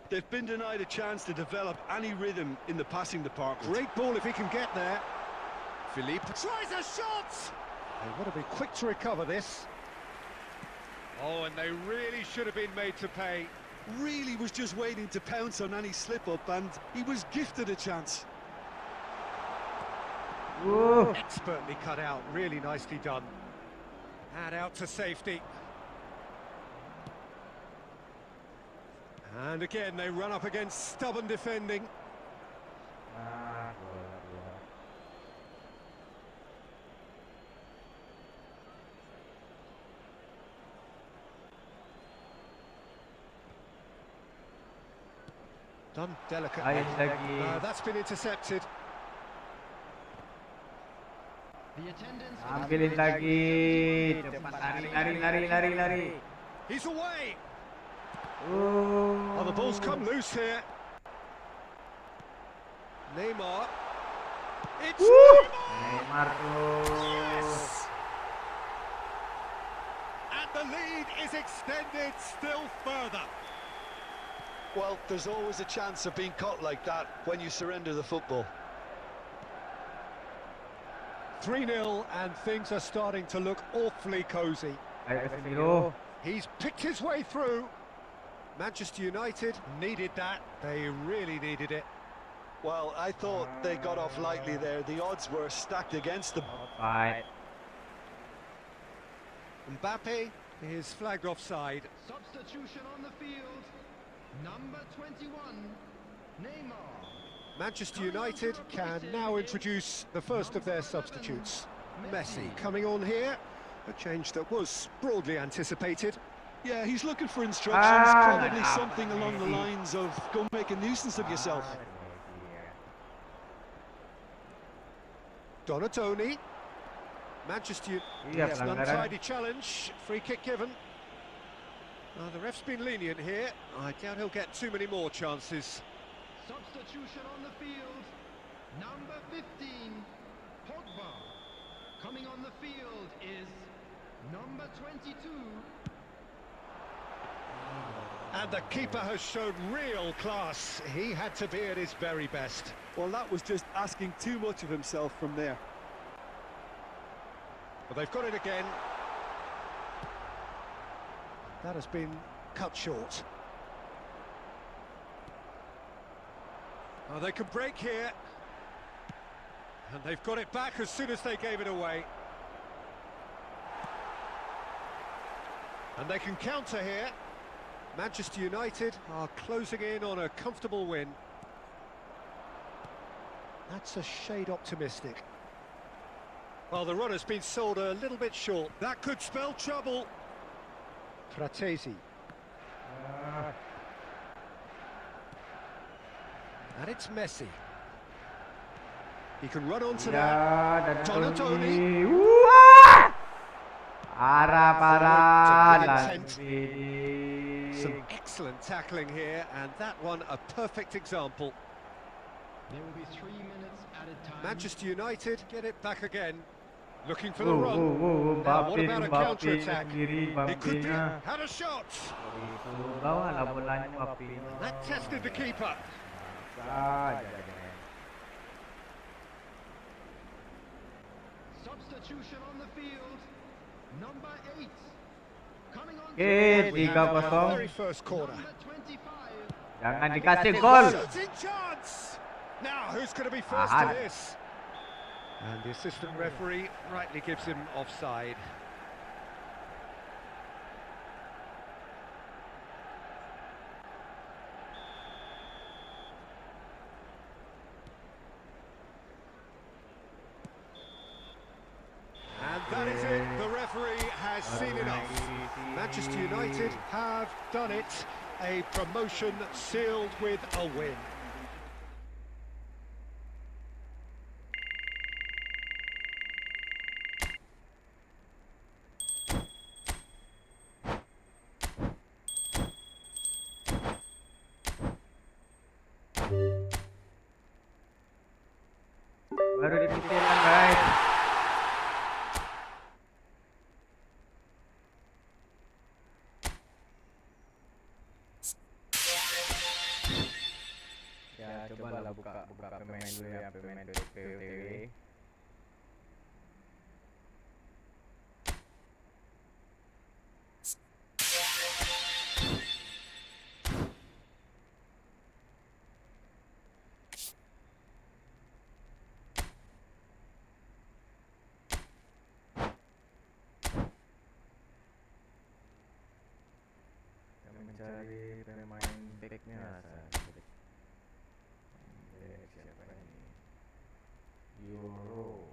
They've been denied a chance to develop any rhythm in the passing department. Great ball if he can get there. Philippe tries a shot! They've got to be quick to recover this. Oh, and they really should have been made to pay. Really was just waiting to pounce on any slip-up, and he was gifted a chance. Whoa. Expertly cut out, really nicely done. And out to safety. And again, they run up against stubborn defending. Done delicately. Ayos lagi. That's been intercepted. attendance. Ambilin lagi. Cepat lari. He's away. Oh, the ball's come loose here. Neymar. It's Neymar Yes! And the lead is extended still further. Well, there's always a chance of being caught like that when you surrender the football. 3-0 and things are starting to look awfully cosy. Ayo Casemiro. He's picked his way through. Manchester United needed that. They really needed it. Well, I thought they got off lightly there. The odds were stacked against them. Offside. Mbappe is flagged offside. Substitution on the field. Number 21, Neymar. Manchester United can now introduce the first of their substitutes. Messi coming on here. A change that was broadly anticipated. Yeah, he's looking for instructions, probably something along the lines of go make a nuisance of yourself. Donatoni. Manchester United, an untidy challenge. Free kick given. The ref's been lenient here. I doubt he'll get too many more chances. Substitution on the field. Number 15, Pogba. Coming on the field is number 22. And the keeper has shown real class. He had to be at his very best. Well, that was just asking too much of himself from there. But they've got it again. That has been cut short. Oh, they can break here. And they've got it back as soon as they gave it away. And they can counter here. Manchester United are closing in on a comfortable win. That's a shade optimistic. Well, the run has been sold a little bit short. That could spell trouble. Fratesi. And it's Messi. He can run onto that. Donatoni. Some excellent tackling here, and that one a perfect example. There will be 3 minutes at a time. Manchester United get it back again. Looking for the run. Now, what about a counter-attack? It could be. Had a shot. That tested the keeper. Substitution on the field. Number 8. Coming on. Very first corner. Number 25. Jangan dikasih gol. Shooting chance. Now, who's going to be first to this? And the assistant referee rightly gives him offside. And that is it. The referee has seen enough. Manchester United have done it. A promotion sealed with a win. Baru dipikirkan guys. Ya cobalah buka pemain dulu ya, pemain dari PWTW. Mencari pemain backnya siapa ini? Euro.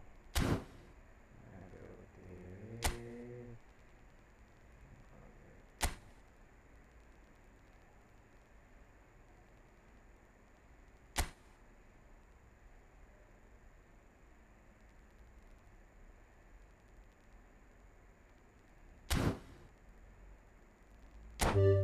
Yang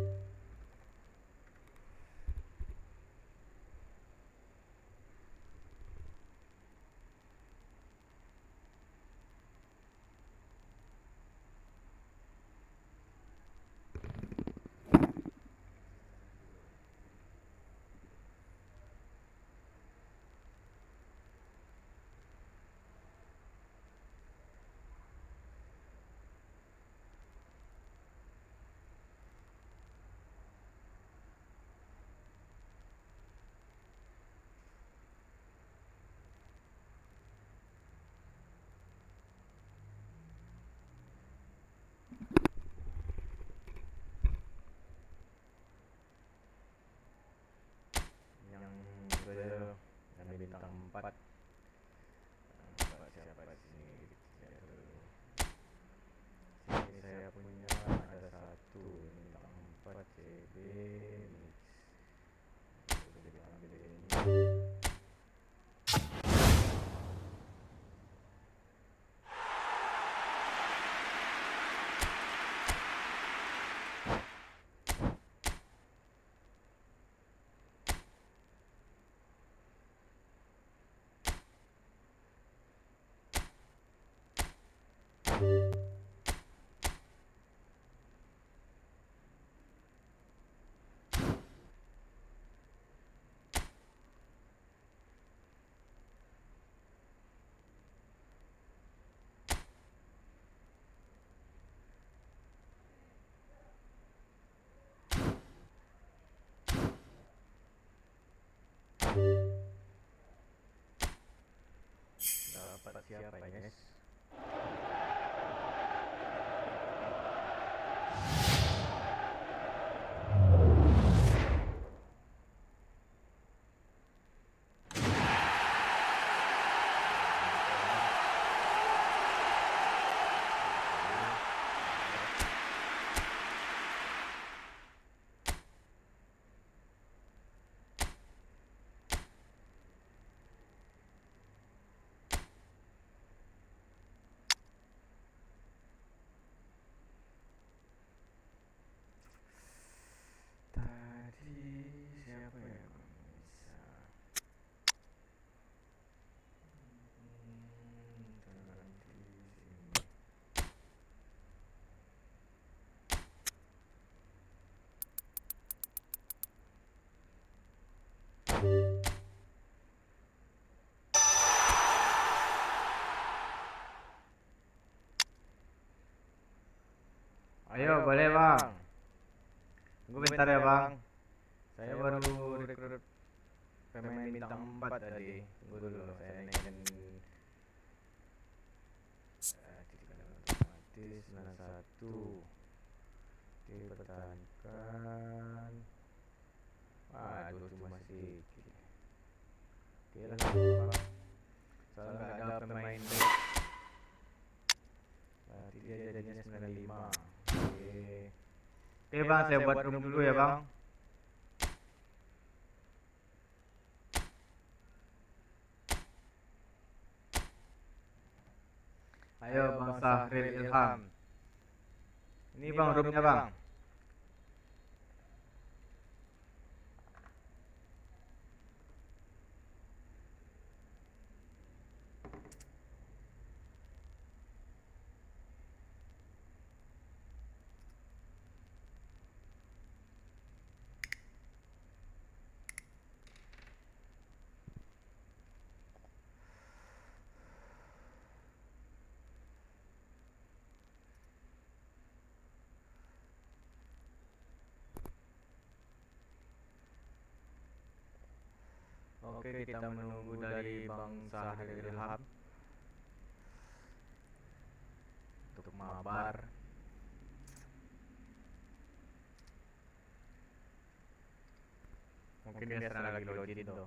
bintang 4. Siapa sini? Sini saya punya ada 1 bintang 4 CB mix. Udah diambil ini. Dapat siapa ya, guys? Siapa ya bang? Bisa. Ganti sini. Ayo boleh bang. Tunggu bentar ya bang. Saya baru rekrut pemain bintang 4 tadi. Tunggu dulu, saya naikin titipan otomatis 91. Dipertahankan. Waduh, cuma sedikit. Oke lah, bang. Soalnya nggak ada pemain back. Berarti dia jadinya 95. Oke bang, saya buat room dulu ya bang. Ayo bang Sahril Ilham. Ini bang roomnya bang. Oke, kita menunggu dari Bang Sahril Ilham untuk Mabar. Mungkin dia sekarang lagi login tuh.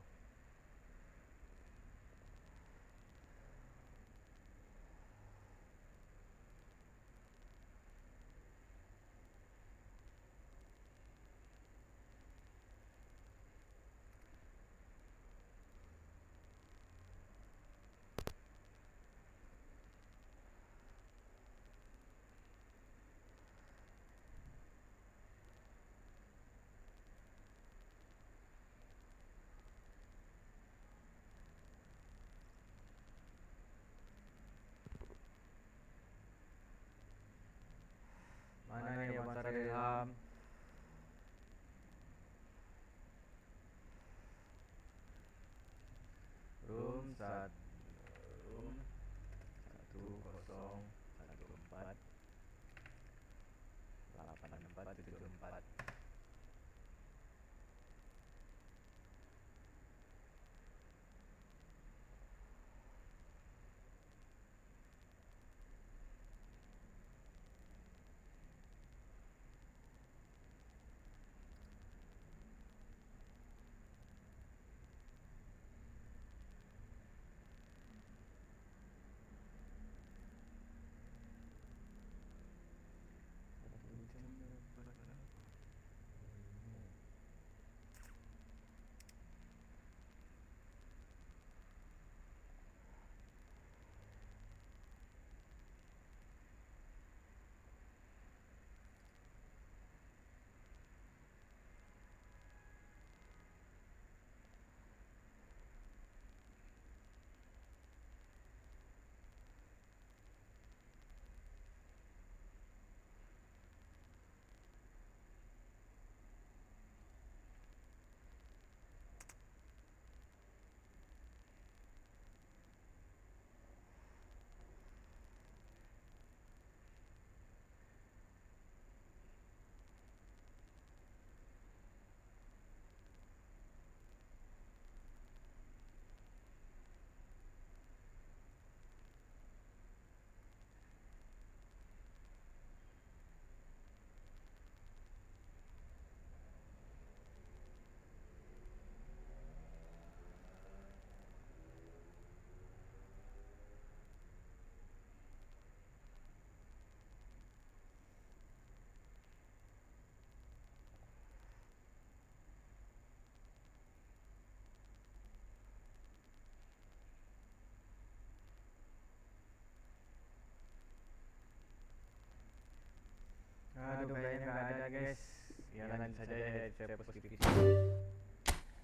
guys. Ya lanjut saja ya, saya positif.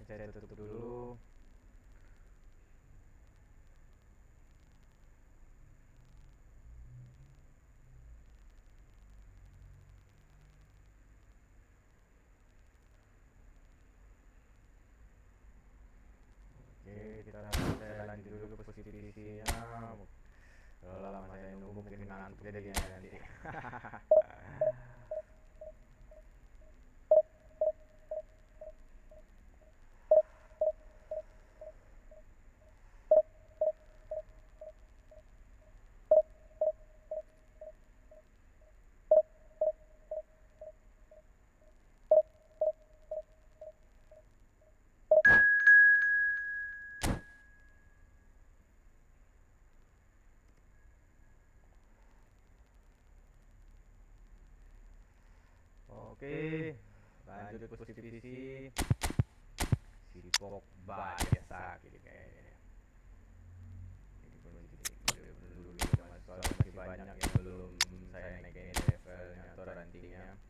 Saya tutup dulu. Oke, saya lanjut dulu ke positifnya. Lama saya nunggu mungkin ngantuk jadi nanti. Oke, lanjut ke posisi si Pogba biasa gitu kayaknya. Ini belum masih banyak yang belum saya naikin levelnya atau rantingnya.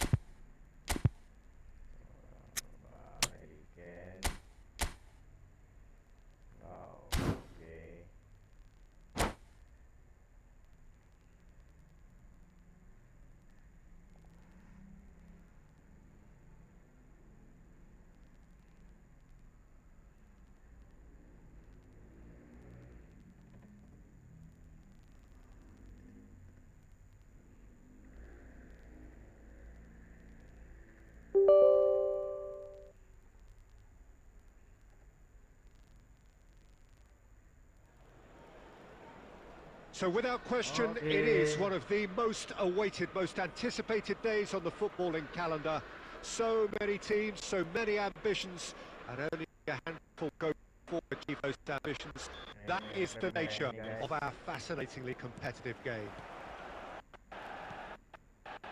So without question, it is one of the most awaited, most anticipated days on the footballing calendar. So many teams, so many ambitions, and only a handful go forward to achieve those ambitions. That is the nature of our fascinatingly competitive game.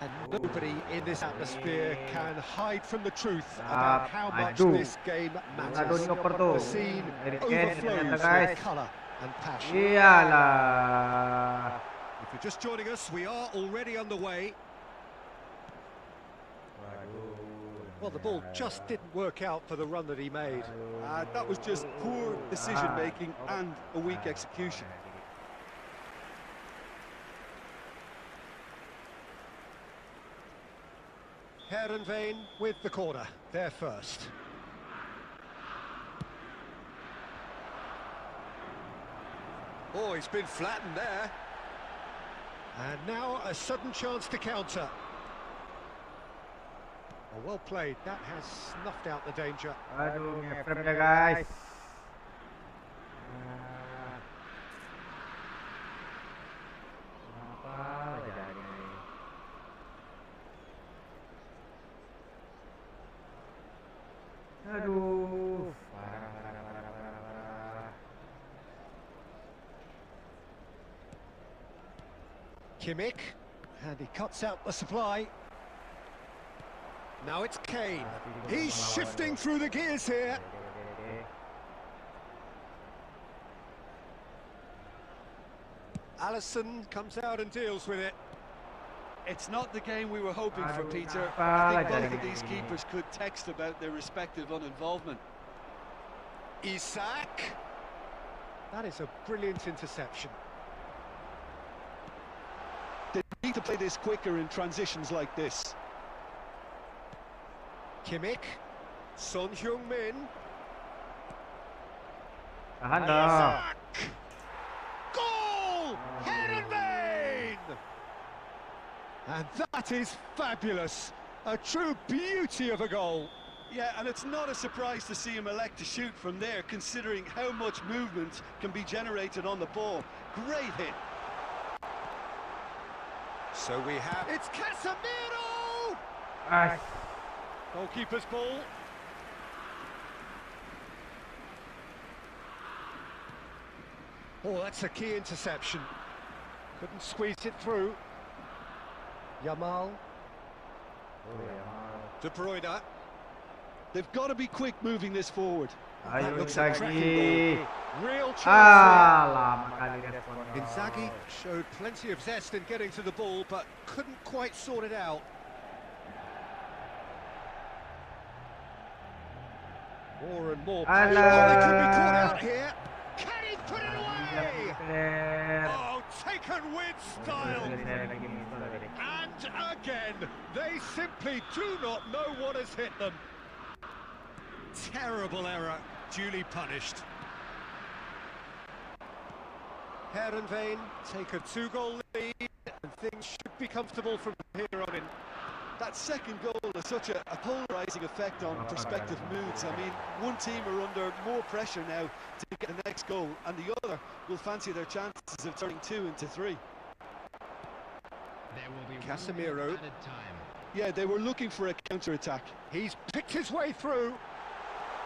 And nobody in this atmosphere can hide from the truth about how much this game matters. The scene overflows with colour and passion. Iyalah. If you're just joining us, we are already underway. Well, the ball just didn't work out for the run that he made. That was just poor decision-making and a weak execution. Heerenveen with the corner, there first. Oh, he's been flattened there. And now a sudden chance to counter. Oh, well played, that has snuffed out the danger. Aduh, ngeframe ya guys. Kenapa jadi? Aduh, parah. Kimmich, and he cuts out the supply. Now it's Kane. He's shifting through the gears here. Alisson comes out and deals with it. It's not the game we were hoping for, Peter. I think both of these keepers could text about their respective uninvolvement. Isak. That is a brilliant interception. They need to play this quicker in transitions like this. Kimmich. Son Heung-min. Isak. Goal! Heerenveen! And that is fabulous. A true beauty of a goal. Yeah, and it's not a surprise to see him elect to shoot from there, considering how much movement can be generated on the ball. Great hit. So we have... It's Casemiro! Goalkeeper's ball. Oh, that's a key interception. Couldn't squeeze it through. Yamal. De Bruyne. They've got to be quick moving this forward. That looks a cracking ball. Real chance there. Inzaghi showed plenty of zest in getting to the ball, but couldn't quite sort it out. More and more Alah. pressure. Oh, they could be caught out here. Can he put it away? Oh, taken with style. And again, they simply do not know what has hit them. Terrible error, duly punished. Heerenveen take a 2-goal lead, and things should be comfortable from here on in. That second goal has such a polarising effect on prospective moods. I mean, one team are under more pressure now to get the next goal, and the other will fancy their chances of turning 2 into 3. There will be Casemiro. added time. Yeah, they were looking for a counter-attack. He's picked his way through.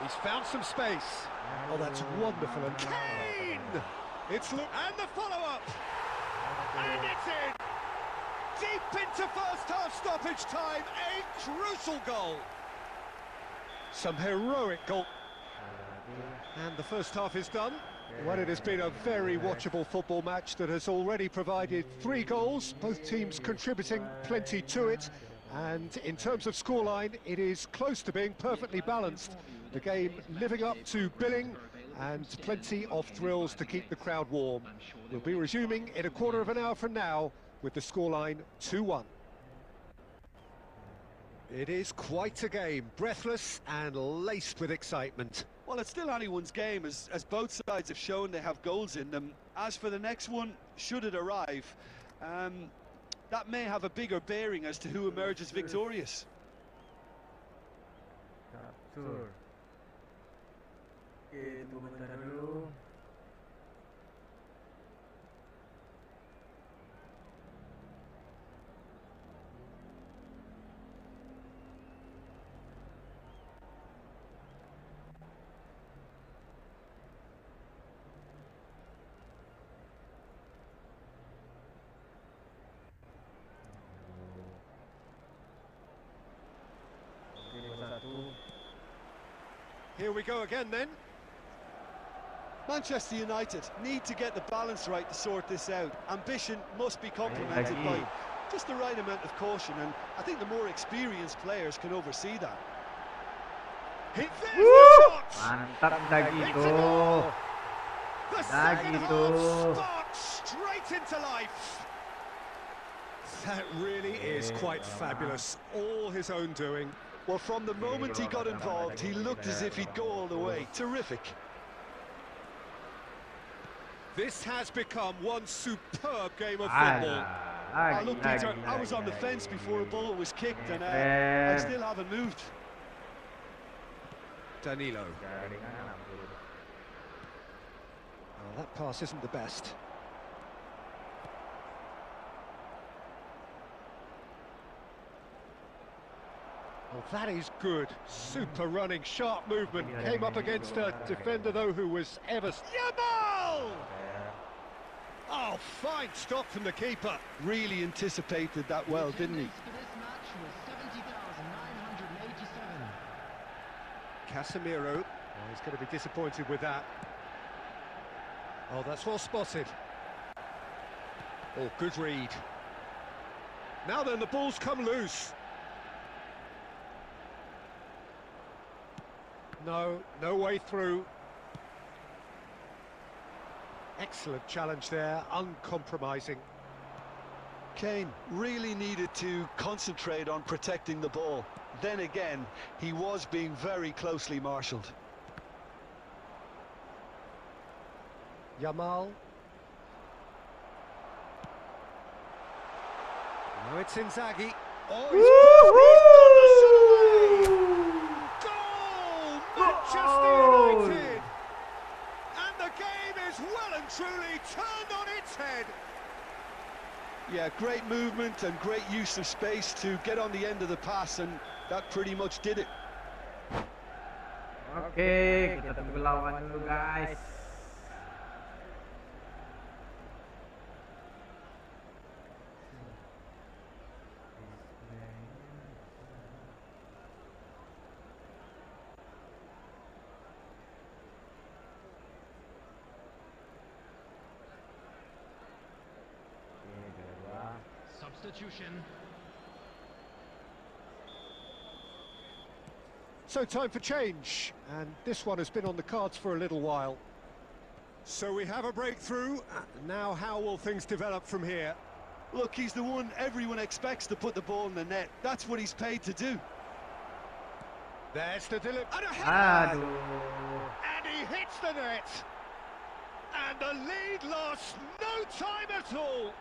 He's found some space. Oh, that's wonderful. And Kane! And the follow-up! And it's in! Deep into first-half stoppage time, a crucial goal. Some heroic goal. And the first half is done. Well, it has been a very watchable football match that has already provided 3 goals, both teams contributing plenty to it. And in terms of scoreline, it is close to being perfectly balanced. The game living up to billing, and plenty of thrills to keep the crowd warm. We'll be resuming in a quarter of an hour from now with the scoreline 2-1. It is quite a game, breathless and laced with excitement. Well, it's still anyone's game, as both sides have shown they have goals in them. As for the next one, should it arrive, that may have a bigger bearing as to who emerges victorious. Bentar dulu. Here we go again then. Manchester United need to get the balance right to sort this out. Ambition must be complemented by just the right amount of caution, and I think the more experienced players can oversee that. Hit the shot! Mantap lagi tuh. The second half sparks straight into life. That really is quite fabulous. All his own doing. Well, from the moment he got involved, he looked as if he'd go all the way. Terrific. This has become one superb game of football. Look, Peter, I was on the fence before a ball was kicked, and I still haven't moved. Danilo. Oh, that pass isn't the best. Well, that is good. Super running, sharp movement. Came up against a defender, though, who was ever... Yamal! Oh, fine stop from the keeper. Really anticipated that well, didn't he? Casemiro. Oh, he's going to be disappointed with that. Oh, that's well spotted. Oh, good read. Now then, the ball's come loose. No way through. Excellent challenge there, uncompromising. Kane really needed to concentrate on protecting the ball. Then again, he was being very closely marshalled. Yamal. Now it's Inzaghi. Oh, he's got the shot away! Goal! Manchester United! And the game is well and truly turned on its head. Yeah, great movement and great use of space to get on the end of the pass, and that pretty much did it. Oke, kita tunggu lawan dulu, guys. Substitution. So time for change, and this one has been on the cards for a little while. So we have a breakthrough. Now how will things develop from here? Look, he's the one everyone expects to put the ball in the net. That's what he's paid to do. There's the delivery. And a header! Aduh. And he hits the net! And the lead lost no time at all!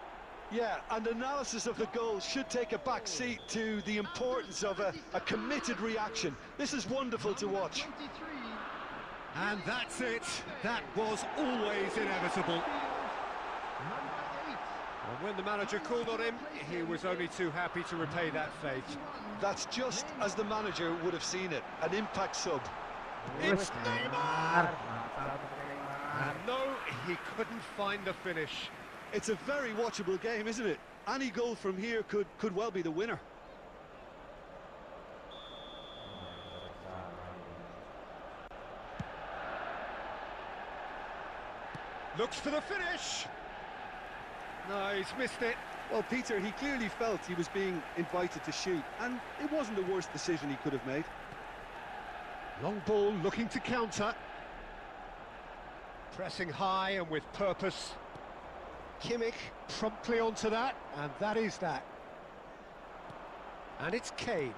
Yeah, and analysis of the goal should take a back seat to the importance of a committed reaction. This is wonderful to watch. 23. And that's it. That was always inevitable. Number 8. And when the manager called on him, he was only too happy to repay that faith. That's just as the manager would have seen it, an impact sub. It's Neymar! Mantap, Neymar. And no, he couldn't find the finish. It's a very watchable game, isn't it? Any goal from here could well be the winner. Looks for the finish. No, he's missed it. Well, Peter, he clearly felt he was being invited to shoot, and it wasn't the worst decision he could have made. Long ball looking to counter. Pressing high and with purpose. Kimmich promptly onto that, and that is that. And it's Kane.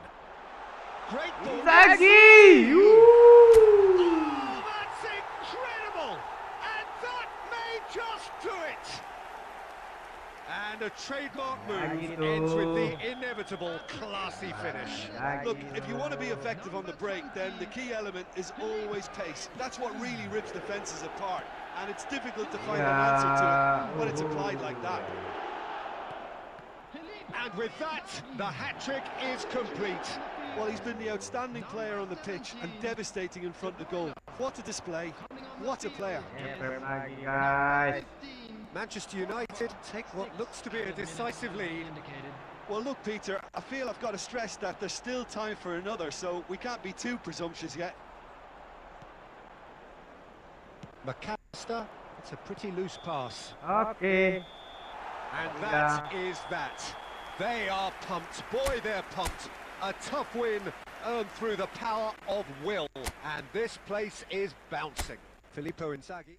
Great ball. Zaggy! Oh, that's incredible! And that may just do it! And a trademark move ends with the inevitable classy finish. Look, if you want to be effective on the break, then the key element is always pace. That's what really rips defences apart, and it's difficult to find an answer to it when it's applied like that. And with that, the hat-trick is complete. Well, he's been the outstanding player on the pitch and devastating in front of goal. What a display, what a player. Nyamper lagi, guys. Manchester United take what looks to be a decisive lead. Well, look, Peter, I feel I've got to stress that there's still time for another, so we can't be too presumptuous yet. McAllister, it's a pretty loose pass. Okay. And that is that. They are pumped. Boy, they're pumped. A tough win earned through the power of will. And this place is bouncing. Filippo Inzaghi.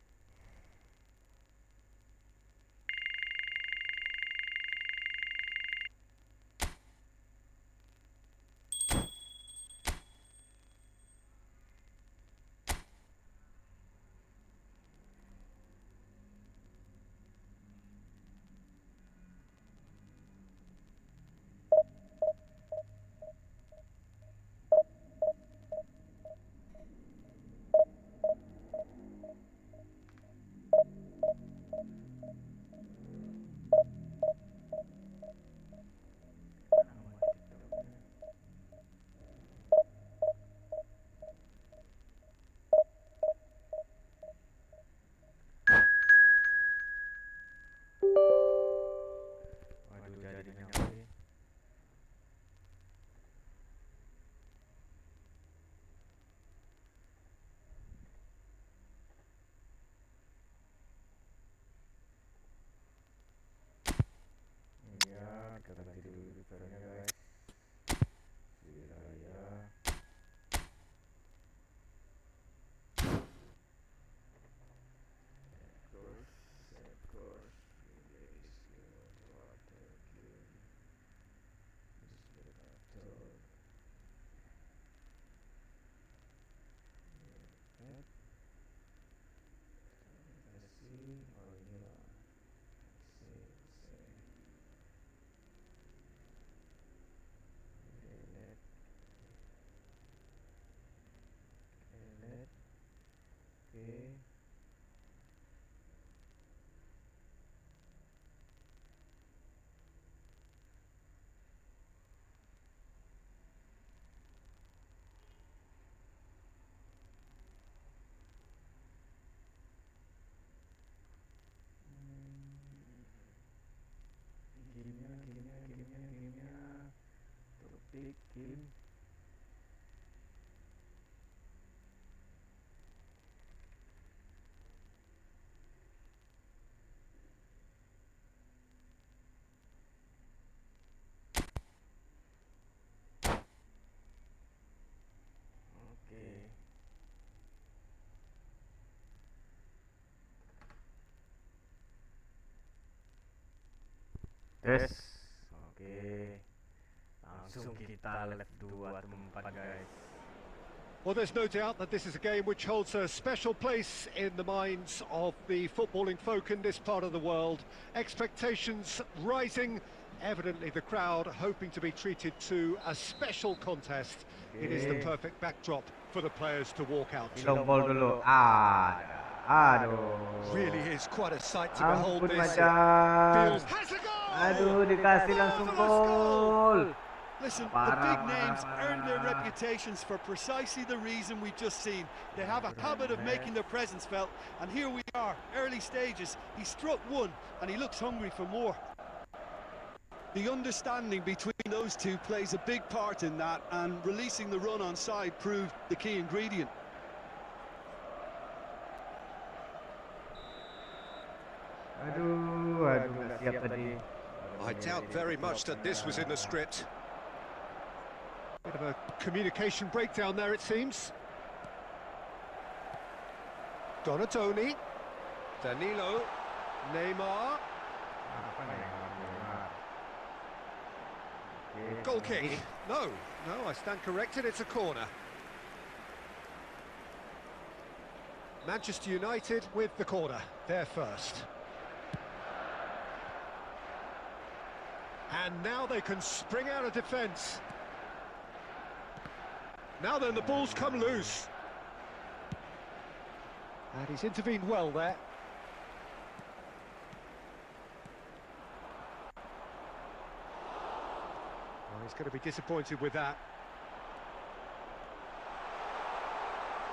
Yes. Oke. Langsung kita live 2 atau 4 guys. Well, there's no doubt that this is a game which holds a special place in the minds of the footballing folk in this part of the world. Expectations rising, evidently the crowd hoping to be treated to a special contest. It is the perfect backdrop for the players to walk out to. Long ball dulu. Aduh. Really is quite a sight to behold Ampun this. macam. Has a goal! Aduh, dikasih langsung gol. Listen, the big names earn their reputations for precisely the reason we've just seen. They have a habit of making their presence felt, and here we are, early stages. He struck one, and he looks hungry for more. The understanding between those two plays a big part in that, and releasing the run on side proved the key ingredient. Aduh, nggak siap tadi. I doubt very much that this was in the script. Bit of a communication breakdown there, it seems. Donatoni, Danilo, Neymar. Goal kick. No, I stand corrected, it's a corner. Manchester United with the corner, they're first. And now they can spring out of defence. Now then, the ball's come loose. And he's intervened well there. Well, he's going to be disappointed with that.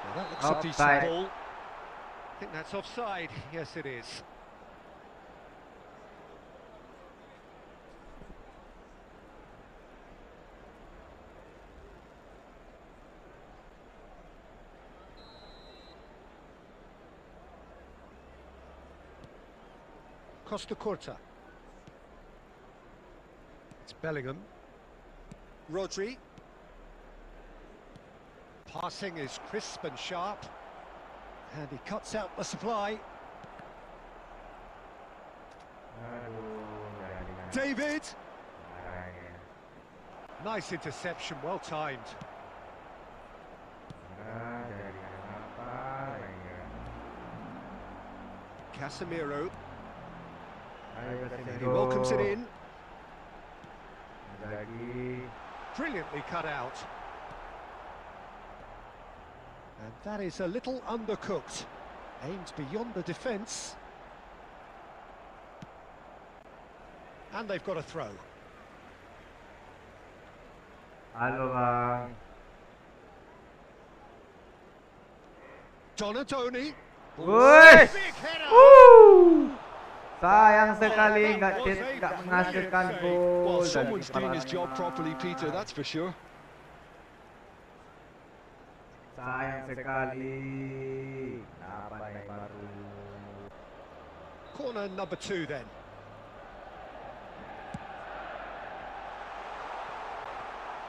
Well, that looks a decent ball. I think that's offside. Yes, it is. Costa Curta. It's Bellingham. Rodri. Passing is crisp and sharp. And he cuts out the supply. David. Nice interception, well timed. Casemiro. He welcomes it in. Brilliantly cut out. And that is a little undercooked. Aimed beyond the defence. And they've got a throw. Halo bang. Donatoni. Woi. Sayang sekali nggak menghasilkan gol. Well, someone's doing his job properly, Peter, that's for sure. Sayang sekali. Dapat baru. Corner number 2 then.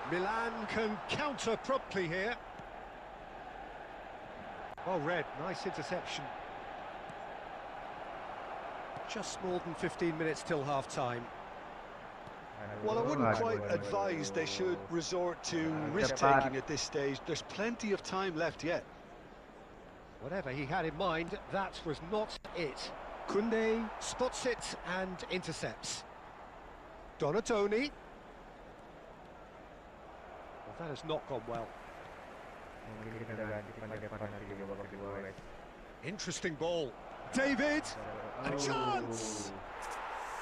Milan can counter promptly here. Oh, Red, nice interception. Just more than 15 minutes till half-time. Well, I wouldn't quite advise they should resort to risk-taking at this stage. There's plenty of time left yet. Whatever he had in mind, that was not it. Koundé spots it and intercepts. Donatoni. Well, that has not gone well. Interesting ball. David, a chance!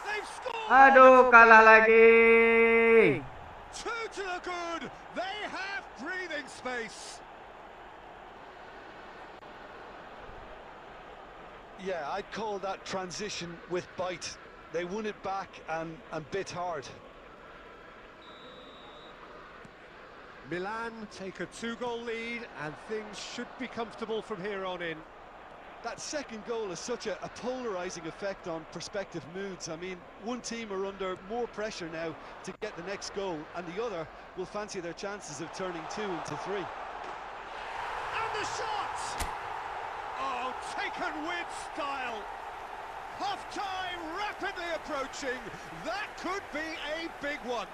They've scored! Aduh, kalah lagi. 2 to the good. They have breathing space. Yeah, I'd call that transition with bite. They won it back and bit hard. Milan take a 2-goal lead and things should be comfortable from here on in. That second goal has such a polarising effect on prospective moods. I mean, one team are under more pressure now to get the next goal, and the other will fancy their chances of turning 2 into 3. And the shot! Oh, taken with style. Half-time rapidly approaching. That could be a big one.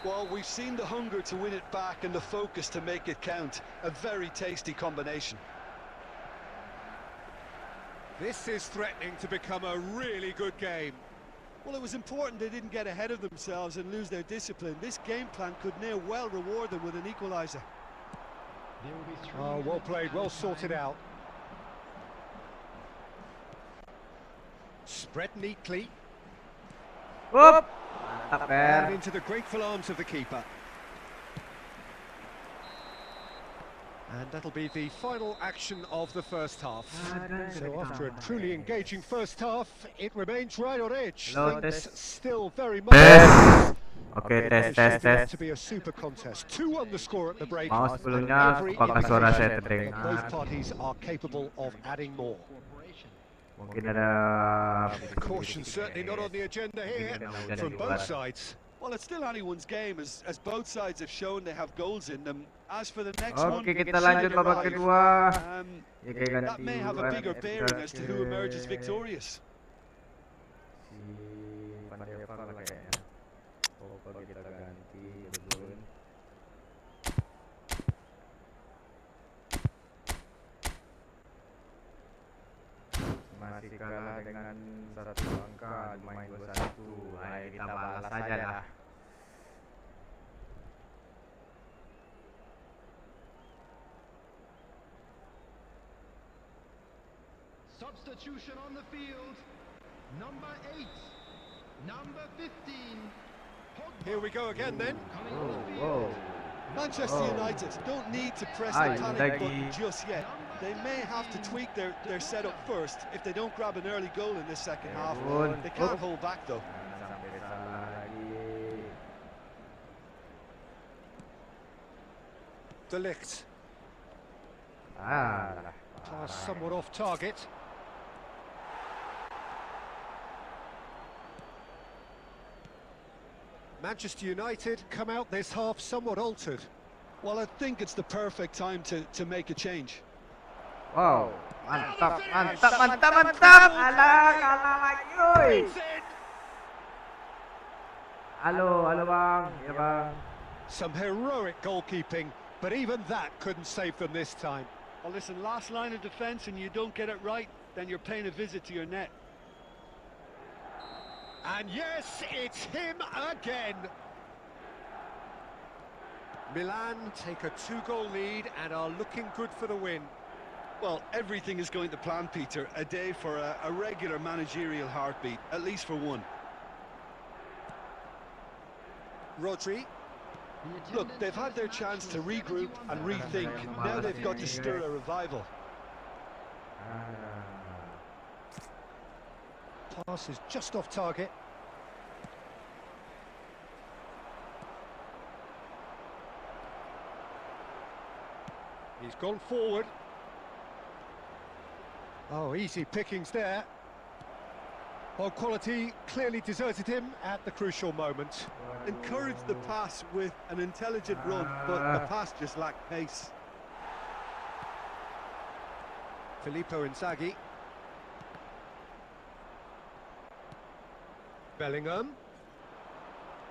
Well, we've seen the hunger to win it back and the focus to make it count. A very tasty combination. This is threatening to become a really good game. Well, it was important they didn't get ahead of themselves and lose their discipline. This game plan could near well reward them with an equaliser. There will be 3 Oh, well minutes played, well added sorted time. out. Spread neatly. Up. Mantap, And Ber. into the grateful arms of the keeper. And that'll be the final action of the first half. So after a truly engaging first half, it remains right on edge. Hello, Things test. still very much Oke, tes to be a super contest. 2-1 the score at the break. Mau And sebelumnya every apakah suara saya indication that both terdengar? parties are capable of adding more. Cooperation. Mungkin ada Caution certainly not on the agenda here from both sides. Well, it's still anyone's game, as both sides have shown they have goals in them. As for the next one, Oke, kita lanjut babak kedua. Ya kayak that may have a bigger bearing as to who emerges victorious. Si Pandai Efootball kayaknya. Pokoknya kita ganti dulu. Masih kalah dengan 1 angka, main 2-1. Ayo kita balas saja lah. Substitution on the field. Number 8. Number 15. Here we go again then. Coming on the Whoa. field. Manchester Oh. United don't need to press Ay, the panic button lagi. just yet. They may have to tweak their setup first. If they don't grab an early goal in this second half, Yun. they can't hold back though. Sampai salah lagi. De Ligt. Lah. Pass somewhat off target. Manchester United come out this half somewhat altered. Well, I think it's the perfect time to make a change. Wow, mantap, mantap, mantap, mantap. Alah, kalah lagi, oi. Halo, halo bang, ya bang. Some heroic goalkeeping, but even that couldn't save them this time. Well, listen, last line of defence and you don't get it right, then you're paying a visit to your net. And yes, it's him again. Milan take a 2-goal lead and are looking good for the win. Well, everything is going to plan, Peter. A day for a regular managerial heartbeat, at least for one. Rodri. Look, they've had their chance to regroup and rethink. Now they've got to stir a revival. Pass is just off target. He's gone forward. Oh, easy pickings there. Well, quality clearly deserted him at the crucial moment. Encouraged the pass with an intelligent run, but the pass just lacked pace. Filippo Inzaghi. Bellingham.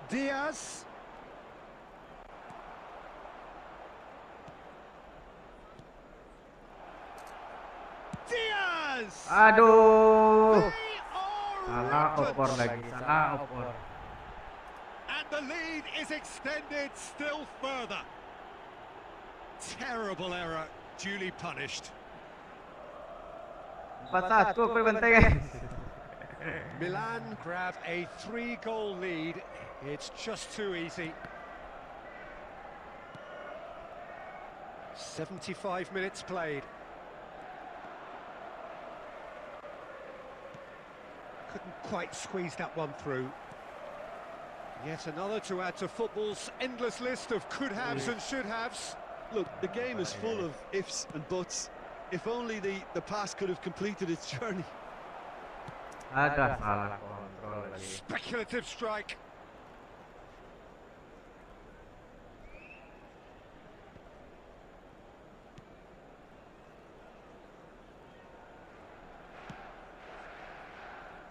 Diaz. Diaz! Aduh, They are salah opor rampant. lagi, salah opor. And the lead is extended still further. Terrible error, duly punished. 4-1 aku berbenteng, guys. Milan grab a 3-goal lead. It's just too easy. 75 minutes played. Couldn't quite squeeze that one through. Yet another to add to football's endless list of could-haves and should-haves. Look, the game is full of ifs and buts. If only the pass could have completed its journey. Ada salah kontrol lagi. Speculative strike.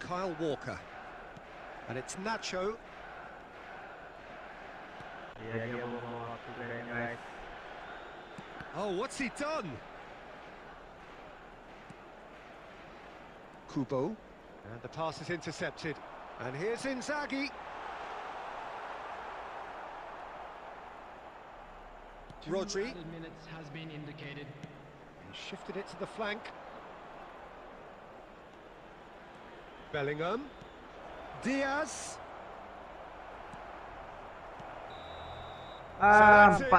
Kyle Walker. And it's Nacho. Iya, dia bawa waktu kayaknya, guys. Oh, what's he done? Kubo. And the pass is intercepted. And here's Inzaghi. Rodri. 2 added minutes has been indicated. He shifted it to the flank. Bellingham. Diaz. Ah, 4-1.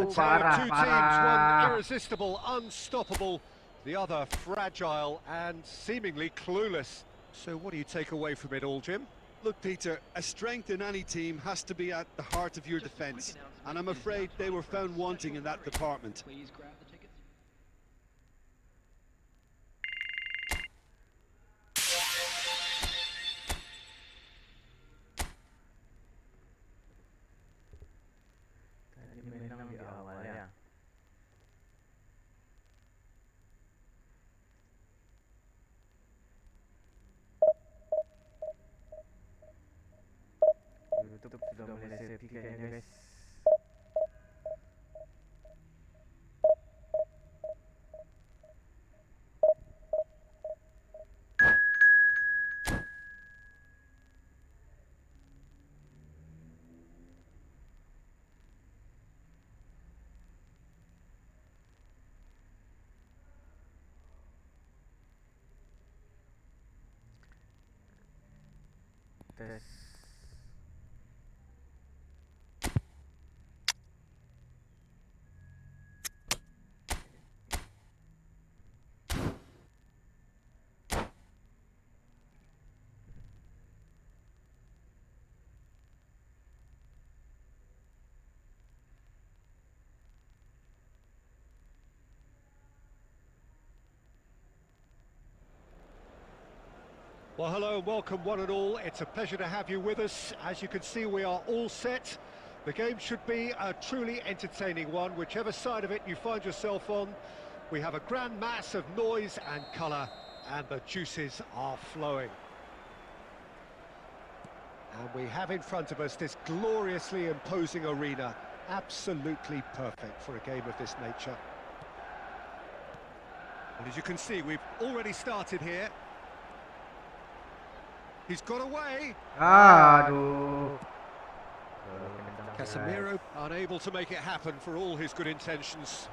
A tale of two teams, one Parah. irresistible, unstoppable, the other fragile and seemingly clueless. So what do you take away from it all, Jim? Look, Peter, a strength in any team has to be at the heart of your defence, and I'm afraid they were found wanting in that department. Please grab the tickets. Tadi menang di awal ya. YouTube sudah mulai safety kayaknya, guys. Tes. Well, hello and welcome one and all. It's a pleasure to have you with us. As you can see, we are all set. The game should be a truly entertaining one, whichever side of it you find yourself on. We have a grand mass of noise and colour, and the juices are flowing. And we have in front of us this gloriously imposing arena, absolutely perfect for a game of this nature. And as you can see, we've already started here. He's got away. Aduh. Casemiro unable to make it happen for all his good intentions.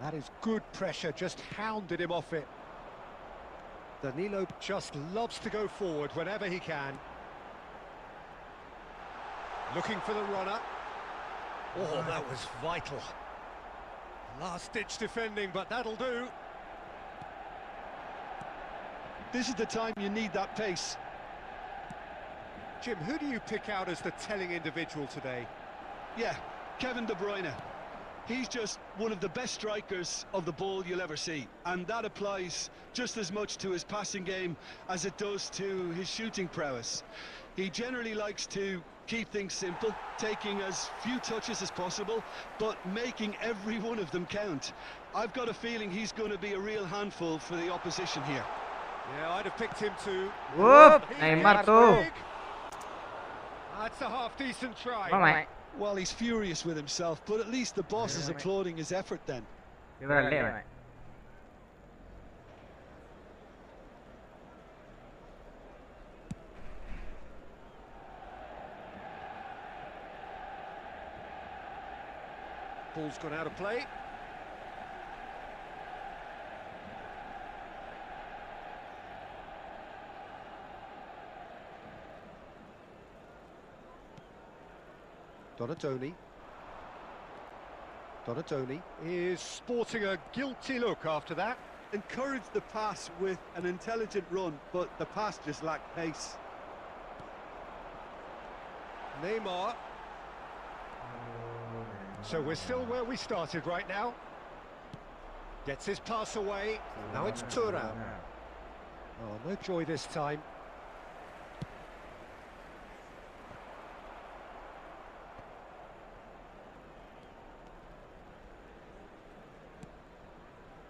That is good pressure, just hounded him off it. Danilo just loves to go forward whenever he can. Looking for the runner. Oh, that was vital. Last-ditch defending, but that'll do. This is the time you need that pace. Jim, who do you pick out as the telling individual today? Yeah, Kevin De Bruyne. He's just one of the best strikers of the ball you'll ever see, and that applies just as much to his passing game as it does to his shooting prowess. He generally likes to keep things simple, taking as few touches as possible, but making every one of them count. I've got a feeling he's going to be a real handful for the opposition here. Yeah, I'd have picked him too. Whoop, Neymar tuh. That's a half-decent try. Mamai. Well, he's furious with himself, but at least the boss is applauding his effort then. Gimana deh, Mai? Ball's gone out of play. Donatoni is sporting a guilty look after that. Encouraged the pass with an intelligent run, but the pass just lacked pace. Neymar. So we're still where we started right now. Gets his pass away. Now it's Thuram. Oh, no joy this time.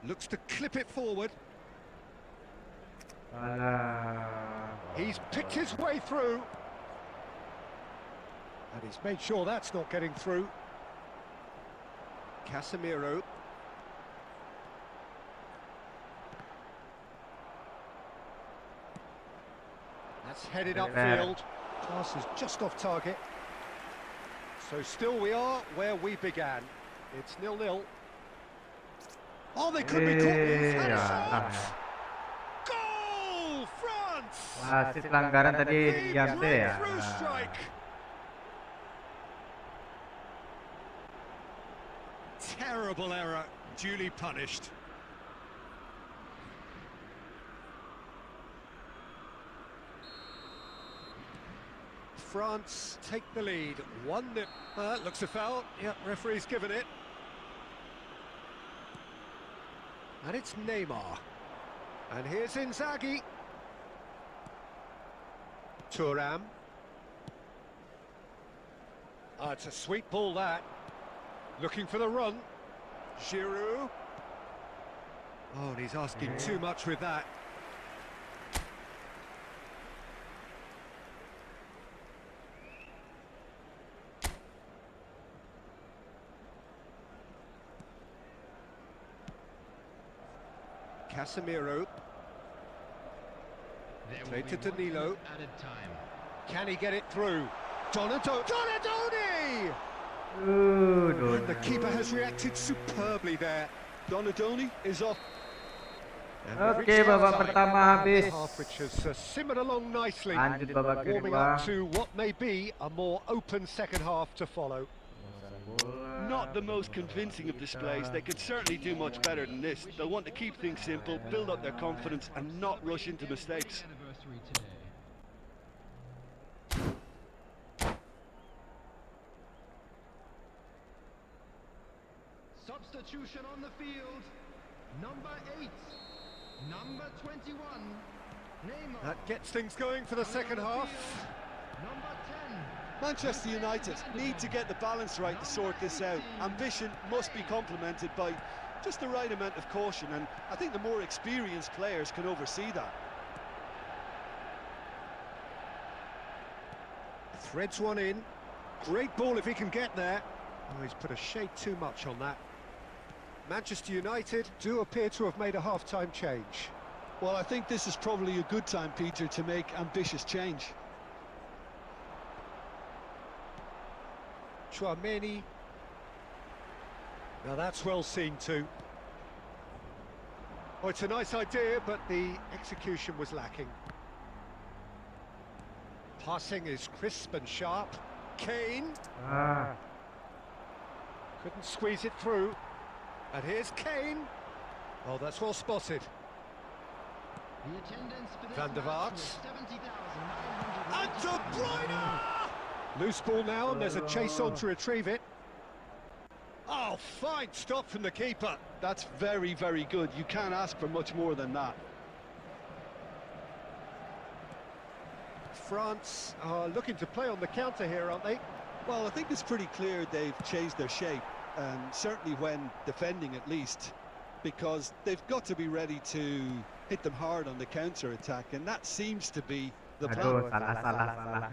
Looks to clip it forward. He's picked his way through. And he's made sure that's not getting through. Casemiro. That's headed upfield. Pass is just off target. So still we are where we began. It's 0-0. Oh, they could be caught. He's had a shot. Goal, France! Wasit pelanggaran tadi diam deh ya. Breakthrough strike. Terrible error, duly punished. France take the lead, 1-0. Looks a foul. Yep, referee's given it. And it's Neymar. And here's Inzaghi. Thuram. It's a sweet ball, that. Looking for the run. Giroud. Oh, and he's asking too much with that. Casemiro. Played to Danilo. Can he get it through? Donadoni! And the keeper has reacted superbly there. Donadoni is off. Oke, babak pertama habis. Half which has simmered along nicely. Lanjut babak Warming kedua. up to what may be a more open second half to follow. Not the most convincing of displays. They could certainly do much better than this. They'll want to keep things simple, build up their confidence and not rush into mistakes. Substitution on the field. Number 8. Number 21. Neymar. That gets things going for the second half. Number 10. Manchester United need to get the balance right to sort this out. Ambition must be complemented by just the right amount of caution, and I think the more experienced players can oversee that. Threads one in. Great ball if he can get there. Oh, he's put a shade too much on that. Manchester United do appear to have made a half-time change. Well, I think this is probably a good time, Peter, to make ambitious change. Chouameni. Now that's well seen too. Oh, it's a nice idea, but the execution was lacking. Passing is crisp and sharp. Kane. Couldn't squeeze it through. And here's Kane. Oh, that's well spotted. The attendance for this Van der match Vaart. was 70,900. And De Bruyne! Loose ball now, and there's a chase on to retrieve it. Oh, fine stop from the keeper. That's very, very good. You can't ask for much more than that. France are looking to play on the counter here, aren't they? Well, I think it's pretty clear they've changed their shape, certainly when defending at least, because they've got to be ready to hit them hard on the counter-attack, and that seems to be the plan. Aduh, salah.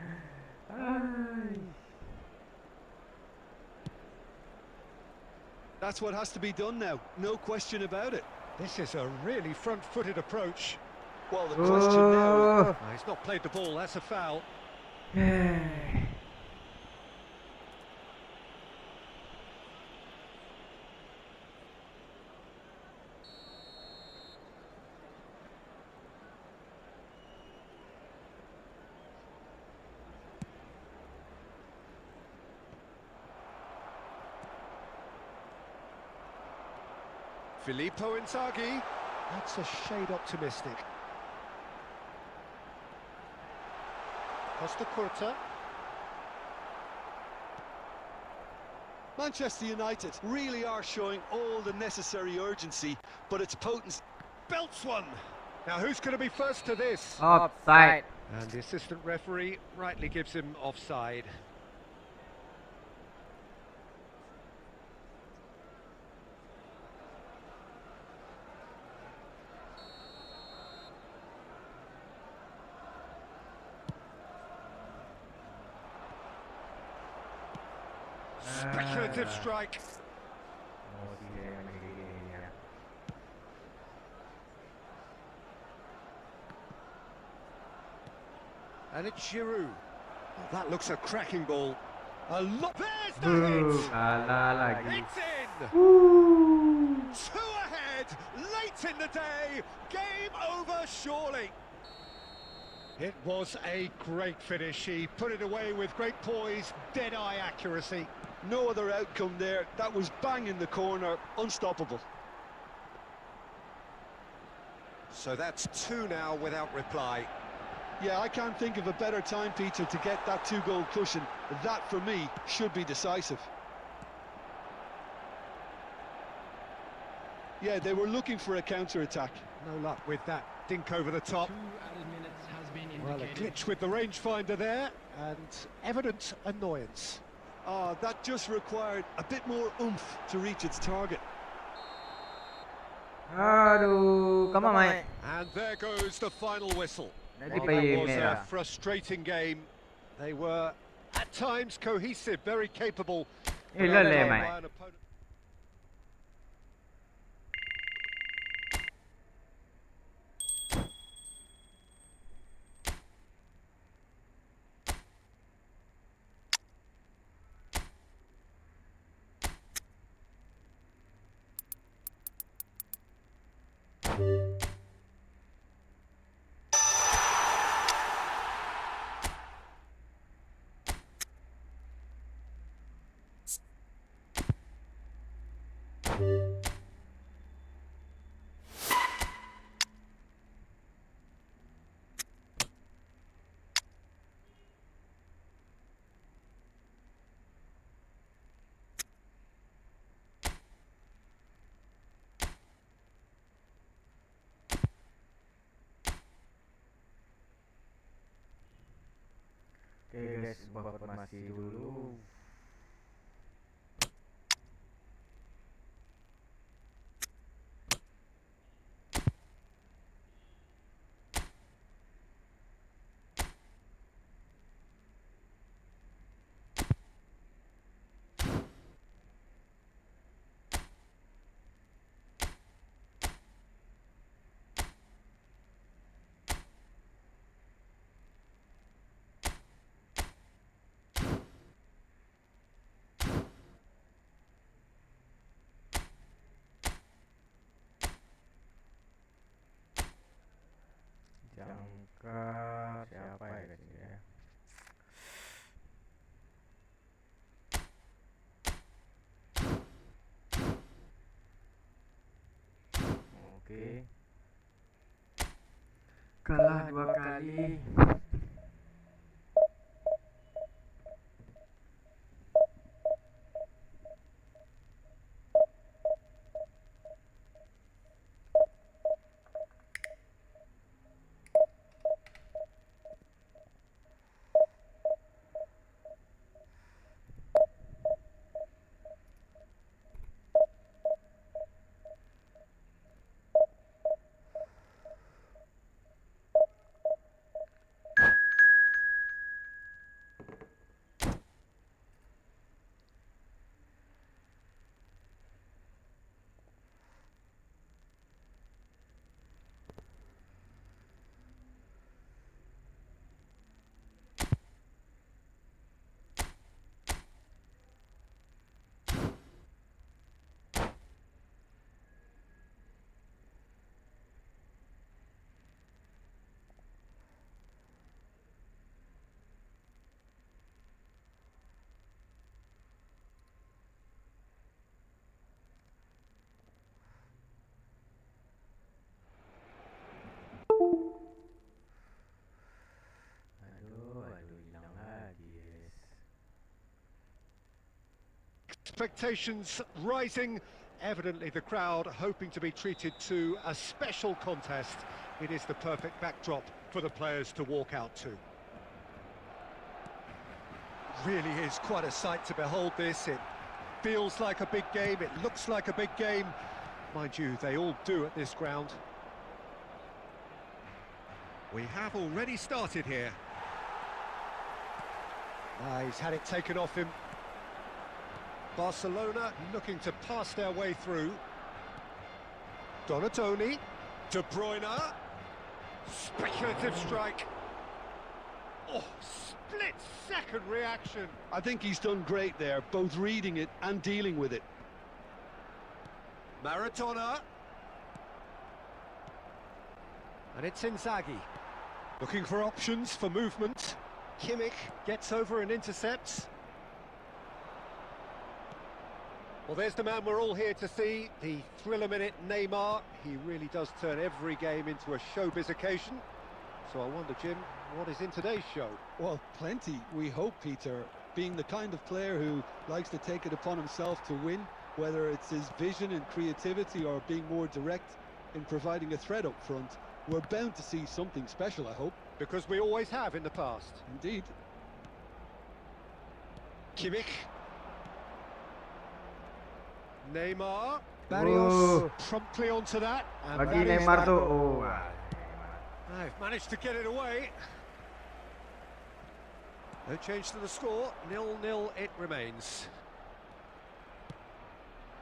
That's what has to be done now, no question about it. This is a really front-footed approach. Well, the question now... Oh, he's not played the ball, that's a foul. Filippo Inzaghi. That's a shade optimistic. Costa Curta. Manchester United really are showing all the necessary urgency, but it's potent. Belts one. Now who's going to be first to this? Offside. And the assistant referee rightly gives him offside. Speculative strike. Oh, tidak yang begini ya. And it's Giroud. Oh, that looks a cracking ball. A lot. There's the hit. Kalah lagi. It's in. Two ahead. Late in the day. Game over, surely. It was a great finish. He put it away with great poise, dead-eye accuracy. No other outcome there. That was bang in the corner, unstoppable. So that's two now without reply. Yeah, I can't think of a better time, Peter, to get that two-goal cushion. That, for me, should be decisive. Yeah, they were looking for a counter-attack. No luck with that dink over the top. 2 added minutes has been Well, a indicated. glitch with the rangefinder there, and evident annoyance. Ah, that just required a bit more oomph to reach its target. Aduh, come on, mate. And there goes the final whistle. Nanti Well, pergi that was a merah. frustrating game. They were, at times, cohesive, very capable. Eh, but leleh, outdone mate. by an opponent. Oke guys, buat informasi dulu. Jangkar siapa ya guys ya? Oke. Kalah 2 kali. Aduh, hilang lagi guys. Expectations rising. Evidently the crowd hoping to be treated to a special contest. It is the perfect backdrop for the players to walk out to. Really is quite a sight to behold this. It feels like a big game, it looks like a big game. Mind you, they all do at this ground. We have already started here. He's had it taken off him. Barcelona looking to pass their way through. Donatoni, De Bruyne, speculative strike. Oh, split-second reaction. I think he's done great there, both reading it and dealing with it. Maradona. And it's Inzaghi. Looking for options for movement. Kimmich gets over and intercepts. Well, there's the man we're all here to see, the thriller-minute Neymar. He really does turn every game into a showbiz occasion. So I wonder, Jim, what is in today's show? Well, plenty, we hope, Peter. Being the kind of player who likes to take it upon himself to win, whether it's his vision and creativity or being more direct in providing a threat up front, we're bound to see something special, I hope. Because we always have in the past. Indeed. Kimmich. Neymar. Barrios promptly onto that. And Bagi Neymar tu. They've managed to get it away. No change to the score. 0-0 it remains.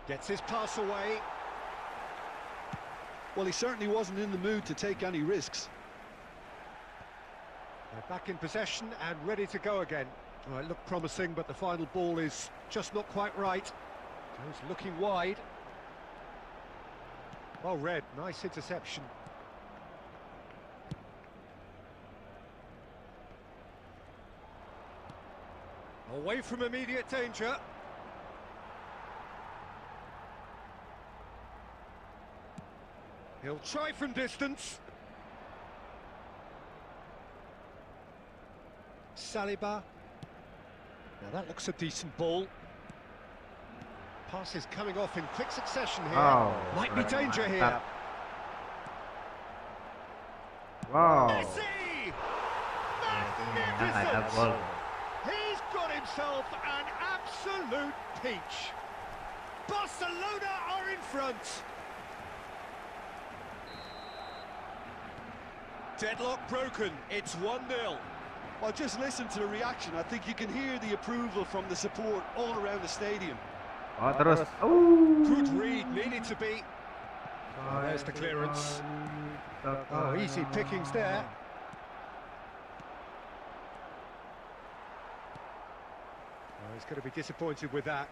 Gets his pass away. Well, he certainly wasn't in the mood to take any risks. They're back in possession and ready to go again. Well, it looked promising, but the final ball is just not quite right. Goes looking wide. Well read, nice interception. Away from immediate danger. He'll try from distance. Saliba. Now that looks a decent ball. Passes coming off in quick succession here. Oh, might be danger here. mantap. Wow. Messi! Ada Magnificent! gol. He's got himself an absolute peach. Barcelona are in front. Deadlock broken. It's 1-0. Well, just listen to the reaction. I think you can hear the approval from the support all around the stadium. Oh, terus. Good read, needed to be. Oh, there's the clearance. Oh, easy pickings there. Oh, he's going to be disappointed with that.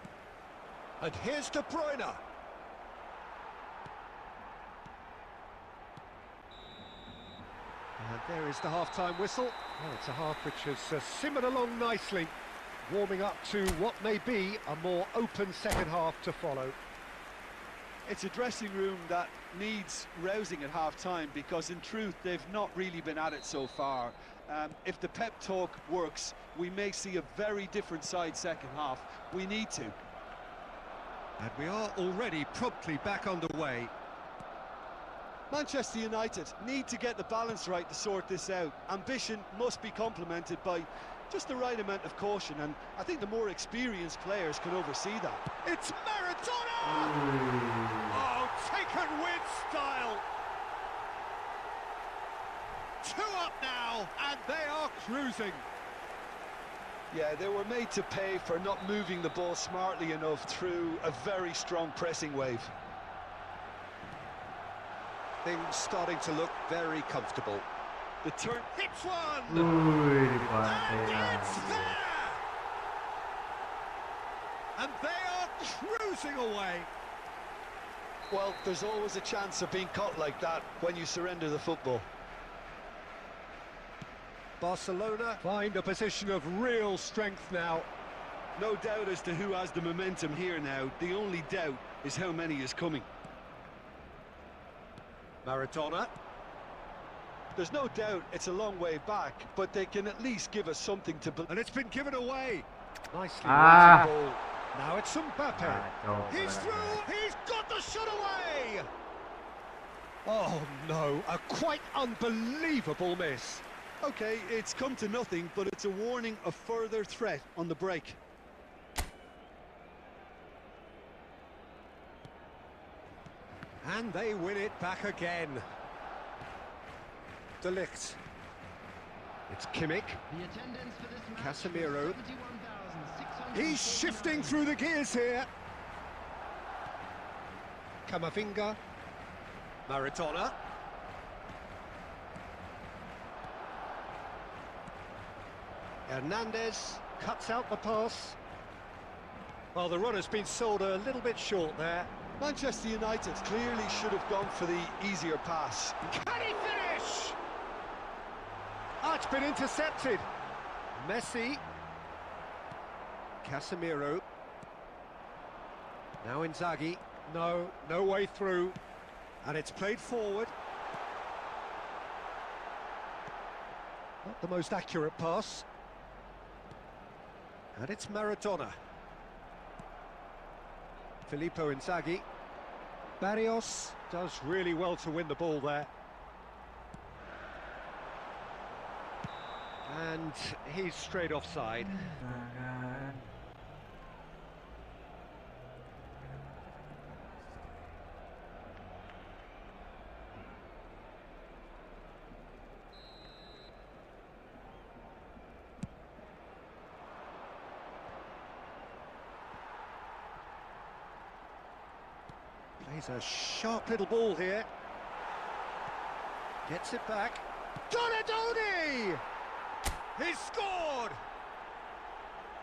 And here's De Bruyne. And there is the half-time whistle. Well, it's a half which has simmered along nicely, warming up to what may be a more open second half to follow. It's a dressing room that needs rousing at half-time because, in truth, they've not really been at it so far. If the pep talk works, we may see a very different side second half. We need to. And we are already promptly back underway. Manchester United need to get the balance right to sort this out. Ambition must be complemented by just the right amount of caution, and I think the more experienced players can oversee that. It's Maradona! Oh, taken with style! 2 up now, and they are cruising. Yeah, they were made to pay for not moving the ball smartly enough through a very strong pressing wave. Things starting to look very comfortable. The turn hits one! Ui, di And it's pantai. there! And they are cruising away. Well, there's always a chance of being caught like that when you surrender the football. Barcelona find a position of real strength now. No doubt as to who has the momentum here now. The only doubt is how many is coming. Maradona. There's no doubt it's a long way back, but they can at least give us something to believe. And it's been given away. Nicely Ah. weighted ball. Now it's Mbappe. Kacau He's pula. through. He's got the shot away. Oh no, a quite unbelievable miss. Okay, it's come to nothing, but it's a warning of further threat on the break. And they win it back again. De Ligt. It's Kimmich. The attendance for this match Casemiro. was 71,600. He's shifting through the gears here. Camavinga. Maradona. Hernandez cuts out the pass. Well, the run has been sold a little bit short there. Manchester United clearly should have gone for the easier pass. Can he finish? Oh, it's been intercepted. Messi. Casemiro. Now Inzaghi. No way through. And it's played forward. Not the most accurate pass. And it's Maradona. Filippo Inzaghi. Barrios does really well to win the ball there. And he's straight offside. Plays a sharp little ball here. Gets it back. Donadoni! He's scored!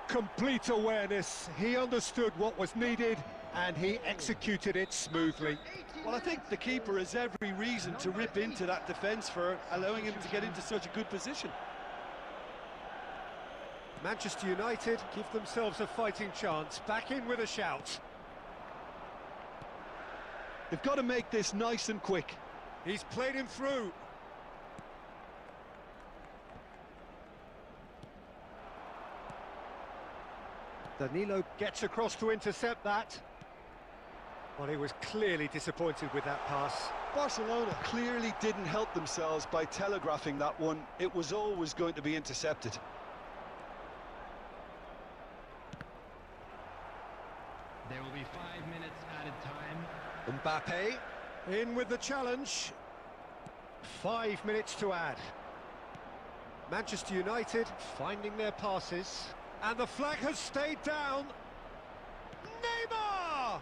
Complete awareness. He understood what was needed and he executed it smoothly. Well, I think the keeper has every reason to rip into that defence for allowing him to get into such a good position. Manchester United give themselves a fighting chance. Back in with a shout. They've got to make this nice and quick. He's played him through. Danilo gets across to intercept that. Well, he was clearly disappointed with that pass. Barcelona clearly didn't help themselves by telegraphing that one. It was always going to be intercepted. There will be 5 minutes added time. Mbappe in with the challenge. 5 minutes to add. Manchester United finding their passes. And the flag has stayed down. Neymar!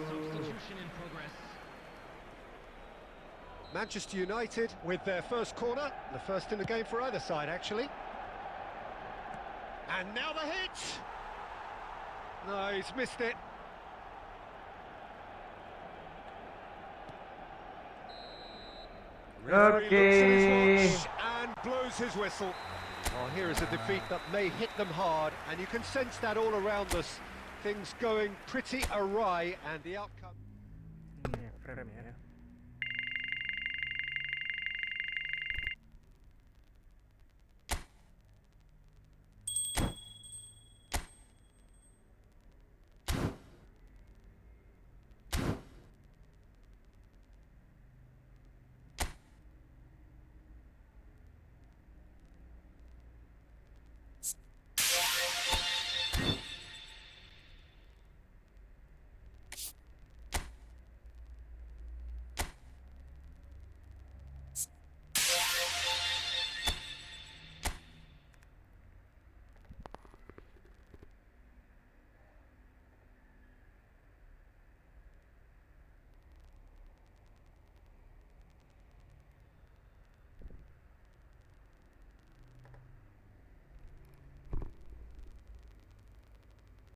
Substitution in progress. Manchester United with their first corner. The first in the game for either side, actually. And now the hit! No, he's missed it. Okay. Looks at his watch and blows his whistle. Well, here is a defeat that may hit them hard, and you can sense that all around us. Things going pretty awry, and the outcome... Premier.